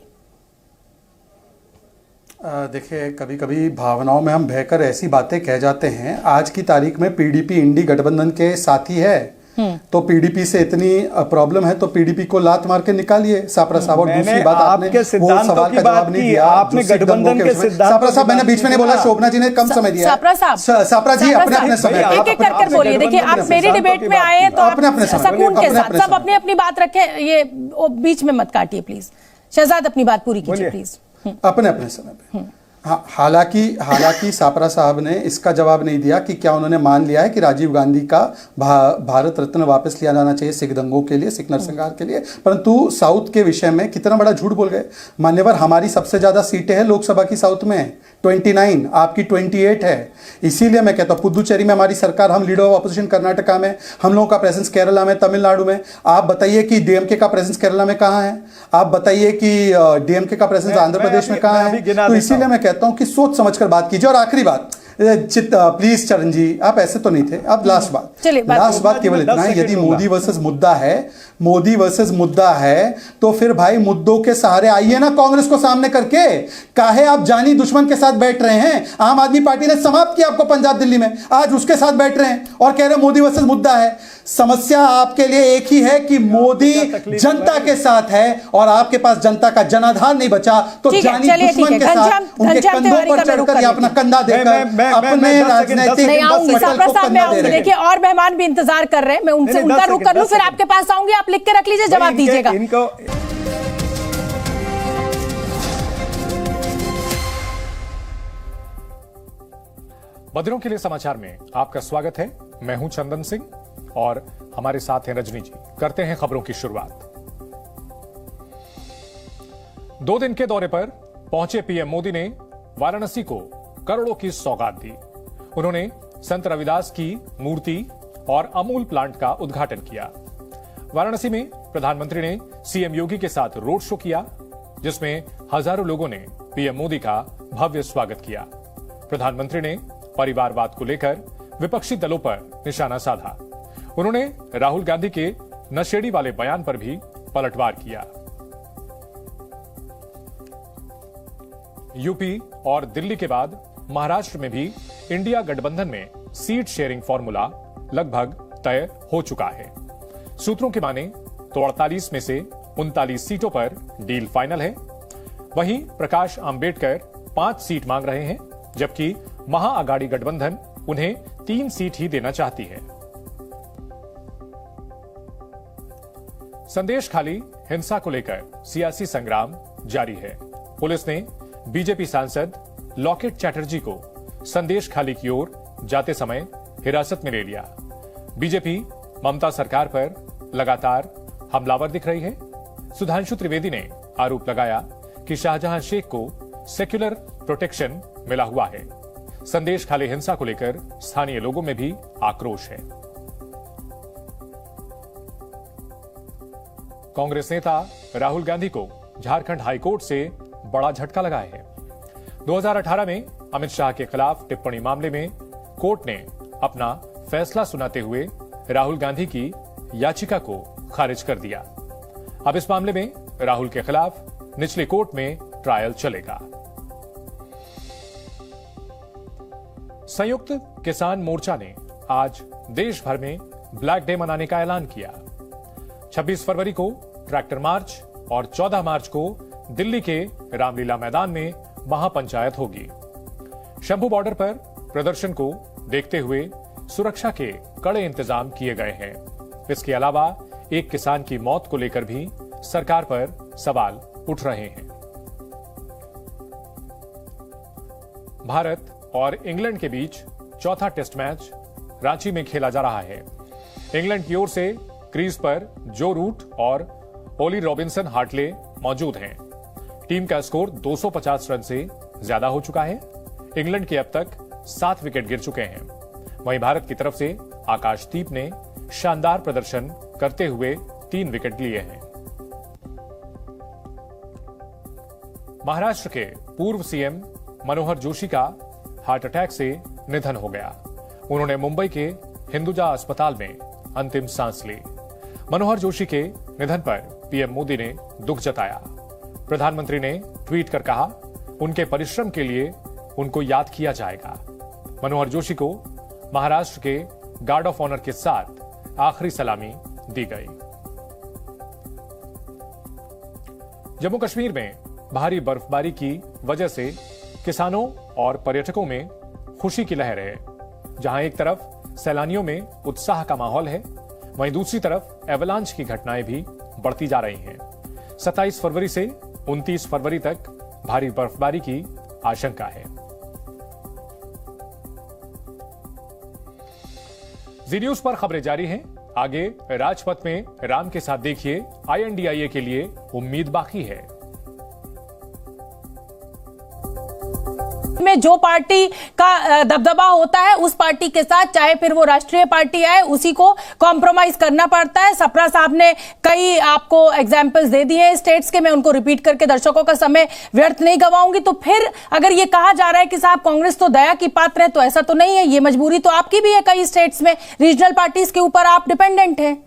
देखिए, कभी कभी भावनाओं में हम बहकर ऐसी बातें कह जाते हैं। आज की तारीख में पीडीपी इंडी गठबंधन के साथी है, तो पीडीपी से इतनी प्रॉब्लम है तो पीडीपी को लात मार के निकालिए सापरा साहब। और दूसरी बात, आपने वो सवाल का जवाब नहीं दिया। आपने गठबंधन के सिद्धांत, सापरा साहब मैंने बीच में नहीं बोला, शोभना जी ने कम समय दिया। सापरा जी अपने अपने समय, एक एक कर बोलिए। देखिए, आप मेरी डिबेट में आए तो अपने सकून के साथ सब अपनी अपनी बात रखें, ये बीच में मत काटिए प्लीज। शहजाद अपनी बात पूरी कीजिए प्लीज। अपने अपने समय पे। हाँ, हालांकि सापरा साहब ने इसका जवाब नहीं दिया कि क्या उन्होंने मान लिया है कि राजीव गांधी का भारत रत्न वापस लिया जाना चाहिए सिख दंगों के लिए, सिख नरसंहार के लिए। परंतु साउथ के विषय में कितना बड़ा झूठ बोल गए। मान्यवर, हमारी सबसे ज्यादा सीटें हैं लोकसभा की साउथ में 29, आपकी 28 है। इसीलिए मैं कहता हूँ पुदुचेरी में हमारी सरकार, हम लीडर ऑफ अपोजिशन कर्नाटका में, हम लोगों का प्रेजेंस केरला में, तमिलनाडु में। आप बताइए कि डीएमके का प्रेजेंस केरला में कहाँ है? आप बताइए कि डीएमके का प्रेजेंस आंध्र प्रदेश में कहाँ है? तो इसीलिए मैं कहता हूं कि सोच समझकर बात कीजिए। और आखिरी बात, प्लीज चरण जी, आप ऐसे तो नहीं थे। अब लास्ट बात केवल इतना है, यदि मोदी वर्सेस मुद्दा है तो फिर भाई मुद्दों के सहारे आइए ना, कांग्रेस को सामने करके। काहे आप जानी दुश्मन के साथ बैठ रहे हैं? आम आदमी पार्टी ने समाप्त किया आपको पंजाब दिल्ली में, आज उसके साथ बैठ रहे हैं और कह रहे हैं मोदी वर्सेस मुद्दा है। समस्या आपके लिए एक ही है कि मोदी जनता के साथ है और आपके पास जनता का जनाधार नहीं बचा, तो जानी दुश्मन के साथ उनके कंधों पर चढ़कर या अपना कंधा देकर अपने राजनीतिक देखिए, और मेहमान भी इंतजार कर रहे हैं, मैं उनसे उनका रुख कर लूं, फिर आपके पास आऊंगी, आप लिख के रख लीजिए, जवाब दीजिएगा। बदरों के लिए समाचार में आपका स्वागत है। मैं हूं चंदन सिंह और हमारे साथ हैं रजनी जी। करते हैं खबरों की शुरुआत। 2 दिन के दौरे पर पहुंचे पीएम मोदी ने वाराणसी को करोड़ों की सौगात दी। उन्होंने संत रविदास की मूर्ति और अमूल प्लांट का उद्घाटन किया। वाराणसी में प्रधानमंत्री ने सीएम योगी के साथ रोड शो किया, जिसमें हजारों लोगों ने पीएम मोदी का भव्य स्वागत किया। प्रधानमंत्री ने परिवारवाद को लेकर विपक्षी दलों पर निशाना साधा। उन्होंने राहुल गांधी के नशेड़ी वाले बयान पर भी पलटवार किया। यूपी और दिल्ली के बाद महाराष्ट्र में भी इंडिया गठबंधन में सीट शेयरिंग फॉर्मूला लगभग तय हो चुका है। सूत्रों की माने तो 48 में से 39 सीटों पर डील फाइनल है। वहीं प्रकाश आंबेडकर 5 सीट मांग रहे हैं, जबकि महाअघाड़ी गठबंधन उन्हें 3 सीट ही देना चाहती है। संदेश खाली हिंसा को लेकर सियासी संग्राम जारी है। पुलिस ने बीजेपी सांसद लॉकेट चैटर्जी को संदेश खाली की ओर जाते समय हिरासत में ले लिया। बीजेपी ममता सरकार पर लगातार हमलावर दिख रही है। सुधांशु त्रिवेदी ने आरोप लगाया कि शाहजहां शेख को सेक्युलर प्रोटेक्शन मिला हुआ है। संदेश खाली हिंसा को लेकर स्थानीय लोगों में भी आक्रोश है। कांग्रेस नेता राहुल गांधी को झारखंड हाईकोर्ट से बड़ा झटका लगा है। 2018 में अमित शाह के खिलाफ टिप्पणी मामले में कोर्ट ने अपना फैसला सुनाते हुए राहुल गांधी की याचिका को खारिज कर दिया। अब इस मामले में राहुल के खिलाफ निचले कोर्ट में ट्रायल चलेगा। संयुक्त किसान मोर्चा ने आज देश भर में ब्लैक डे मनाने का ऐलान किया। 26 फरवरी को ट्रैक्टर मार्च और 14 मार्च को दिल्ली के रामलीला मैदान में महापंचायत होगी। शंभू बॉर्डर पर प्रदर्शन को देखते हुए सुरक्षा के कड़े इंतजाम किए गए हैं। इसके अलावा एक किसान की मौत को लेकर भी सरकार पर सवाल उठ रहे हैं। भारत और इंग्लैंड के बीच चौथा टेस्ट मैच रांची में खेला जा रहा है। इंग्लैंड की ओर से क्रीज पर जो रूट और ओली रॉबिन्सन हार्टले मौजूद हैं। टीम का स्कोर 250 रन से ज्यादा हो चुका है। इंग्लैंड के अब तक 7 विकेट गिर चुके हैं। वहीं भारत की तरफ से आकाशदीप ने शानदार प्रदर्शन करते हुए 3 विकेट लिए हैं। महाराष्ट्र के पूर्व सीएम मनोहर जोशी का हार्ट अटैक से निधन हो गया। उन्होंने मुंबई के हिंदुजा अस्पताल में अंतिम सांस ली। मनोहर जोशी के निधन पर पीएम मोदी ने दुख जताया। प्रधानमंत्री ने ट्वीट कर कहा, उनके परिश्रम के लिए उनको याद किया जाएगा। मनोहर जोशी को महाराष्ट्र के गार्ड ऑफ ऑनर के साथ आखिरी सलामी दी गई। जम्मू कश्मीर में भारी बर्फबारी की वजह से किसानों और पर्यटकों में खुशी की लहर है। जहां एक तरफ सैलानियों में उत्साह का माहौल है, वहीं दूसरी तरफ एवलांच की घटनाएं भी बढ़ती जा रही हैं। 27 फरवरी से 29 फरवरी तक भारी बर्फबारी की आशंका है। जी न्यूज पर खबरें जारी हैं। आगे राजपथ में राम के साथ देखिए INDIA के लिए उम्मीद बाकी है। में जो पार्टी का दबदबा होता है उस पार्टी के साथ, चाहे फिर वो राष्ट्रीय पार्टी आए, उसी को कॉम्प्रोमाइज करना पड़ता है। सप्रा साहब ने कई आपको एग्जाम्पल्स दे दिए हैं स्टेट्स के, मैं उनको रिपीट करके दर्शकों का समय व्यर्थ नहीं गवाऊंगी। तो फिर अगर ये कहा जा रहा है कि साहब कांग्रेस तो दया की पात्र है, तो ऐसा तो नहीं है। ये मजबूरी तो आपकी भी है, कई स्टेट्स में रीजनल पार्टीज के ऊपर आप डिपेंडेंट हैं।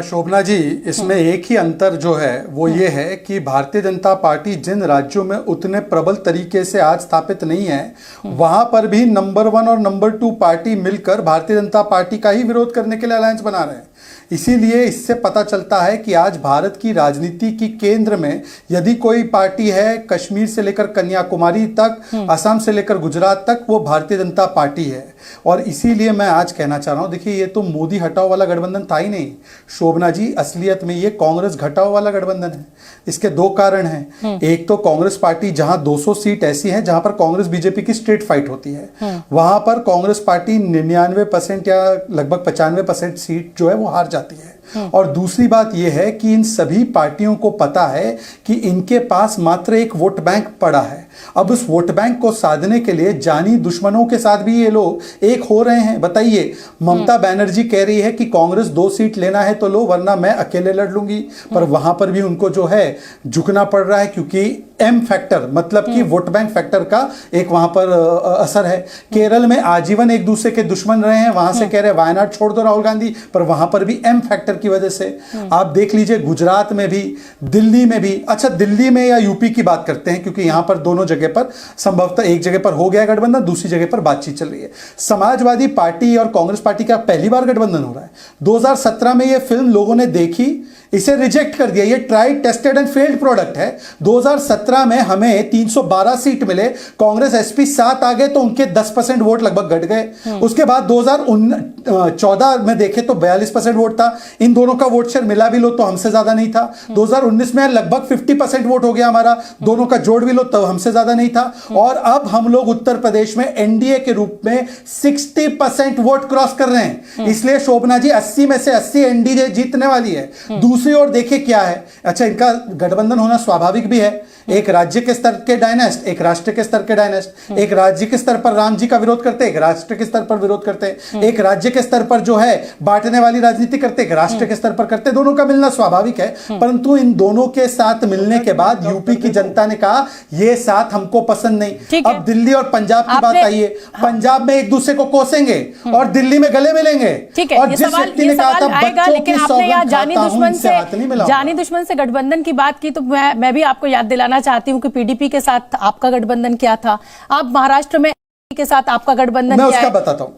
शोभना जी, इसमें एक ही अंतर जो है वो ये है कि भारतीय जनता पार्टी जिन राज्यों में उतने प्रबल तरीके से आज स्थापित नहीं है, वहां पर भी नंबर 1 और नंबर 2 पार्टी मिलकर भारतीय जनता पार्टी का ही विरोध करने के लिए अलायंस बना रहे हैं। इसीलिए इससे पता चलता है कि आज भारत की राजनीति की केंद्र में यदि कोई पार्टी है, कश्मीर से लेकर कन्याकुमारी तक, असम से लेकर गुजरात तक, वो भारतीय जनता पार्टी है। और इसीलिए मैं आज कहना चाह रहा हूं, देखिए ये तो मोदी हटाओ वाला गठबंधन था ही नहीं शोभना जी, असलियत में ये कांग्रेस घटाओ वाला गठबंधन है। इसके 2 कारण हैं। एक तो कांग्रेस पार्टी जहां 200 सीट ऐसी हैं जहां पर कांग्रेस बीजेपी की स्ट्रेट फाइट होती है, वहां पर कांग्रेस पार्टी 99% या लगभग 95% सीट जो है वो हार जाती है। और दूसरी बात यह है कि इन सभी पार्टियों को पता है कि इनके पास मात्र एक वोट बैंक पड़ा है। अब उस वोट बैंक को साधने के लिए जानी दुश्मनों के साथ भी ये लोग एक हो रहे हैं। बताइए, ममता बनर्जी कह रही है कि कांग्रेस 2 सीट लेना है तो लो, वरना मैं अकेले लड़ लूंगी, पर वहां पर भी उनको जो है झुकना पड़ रहा है, क्योंकि एम फैक्टर मतलब कि वोट बैंक फैक्टर का एक वहां पर असर है। केरल में आजीवन एक दूसरे के दुश्मन रहे हैं, वहां से कह रहे हैं वायनाड छोड़ दो राहुल गांधी, पर वहां पर भी एम फैक्टर की वजह से। आप देख लीजिए, गुजरात में भी, दिल्ली में भी। अच्छा, दिल्ली में या यूपी की बात करते हैं, क्योंकि यहां पर दोनों जगह पर संभवतः एक जगह पर हो गया गठबंधन, दूसरी जगह पर बातचीत चल रही है। समाजवादी पार्टी और कांग्रेस पार्टी का पहली बार गठबंधन हो रहा है। 2017 में यह फिल्म लोगों ने देखी, इसे रिजेक्ट कर दिया। ये tried tested and failed product है। 2017 में हमें 312 सीट मिले, कांग्रेस एसपी 7 आ गए तो उनके 10% वोट लगभग घट गए। उसके बाद 2014 में देखे तो 42% वोट था। इन दोनों का वोट शेयर मिला भी लो तो हमसे ज्यादा नहीं था। 2019 में लगभग 50% वोट हो गया हमारा, दोनों का जोड़ भी लो तब हमसे ज्यादा नहीं था। और अब हम लोग उत्तर प्रदेश में एनडीए के रूप में 60% वोट क्रॉस कर रहे हैं। इसलिए शोभना जी, 80 में से 80 एनडीए जीतने वाली है। दूसरी ओर देखिए क्या है। अच्छा, इनका गठबंधन होना स्वाभाविक भी है। एक राज्य के स्तर के डायनेस्ट, एक राष्ट्र के स्तर के डायनेस्ट। एक राज्य के स्तर पर राम जी का विरोध करते, एक राष्ट्र के स्तर पर विरोध करते। एक राज्य के स्तर पर जो है बांटने वाली राजनीति करते, एक राष्ट्र के स्तर पर करते। दोनों का मिलना स्वाभाविक है, परंतु इन दोनों के साथ मिलने के बाद यूपी की जनता ने कहा ये साथ हमको पसंद नहीं। अब दिल्ली और पंजाब की बात आई है। पंजाब में एक दूसरे को कोसेंगे और दिल्ली में गले मिलेंगे। और जिस व्यक्ति ने कहा था बच्चों की सौगंध खाता हूं, इनसे हाथ नहीं मिलाऊंगा। जानी दुश्मन से गठबंधन की बात की तो मैं भी आपको याद दिलाना चाहती हूं कि पीडीपी के साथ आपका गठबंधन क्या था। आप महाराष्ट्र में के साथ आपका गठबंधन क्या है? मैं उसका बताता हूं।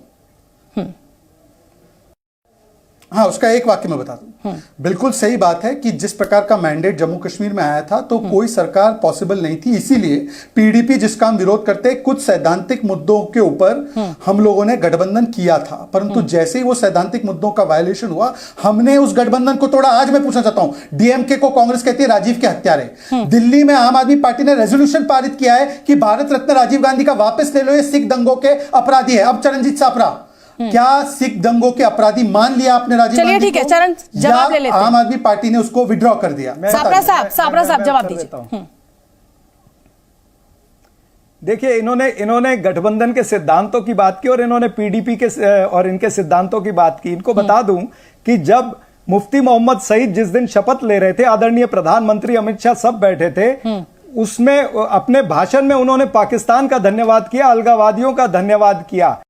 हाँ, उसका एक वाक्य में बताता हूं। बिल्कुल सही बात है कि जिस प्रकार का मैंडेट जम्मू कश्मीर में आया था तो कोई सरकार पॉसिबल नहीं थी। इसीलिए पीडीपी जिसका हम विरोध करते, कुछ सैद्धांतिक मुद्दों के ऊपर हम लोगों ने गठबंधन किया था, परंतु जैसे ही वो सैद्धांतिक मुद्दों का वायलेशन हुआ, हमने उस गठबंधन को तोड़ा। आज मैं पूछना चाहता हूं, डीएमके को कांग्रेस कहती है राजीव के हत्यारे। दिल्ली में आम आदमी पार्टी ने रेजोल्यूशन पारित किया है कि भारत रत्न राजीव गांधी का वापस ले लो, ये सिख दंगों के अपराधी है। अब चरणजीत सापरा, क्या सिख दंगों के अपराधी मान लिया आपने राजीव गांधी को? ठीक है, चरण जवाब ले लेते हैं। आम आदमी पार्टी ने उसको विड्रॉ कर दिया। सापरा साहब जवाब दीजिए। देखिए, इन्होंने गठबंधन के सिद्धांतों की बात की और इन्होंने पीडीपी के और इनके सिद्धांतों की बात की। इनको बता दूं कि जब मुफ्ती मोहम्मद सईद जिस दिन शपथ ले रहे थे, आदरणीय प्रधानमंत्री अमित शाह सब बैठे थे, उसमें अपने भाषण में उन्होंने पाकिस्तान का धन्यवाद किया, अलगाववादियों का धन्यवाद किया।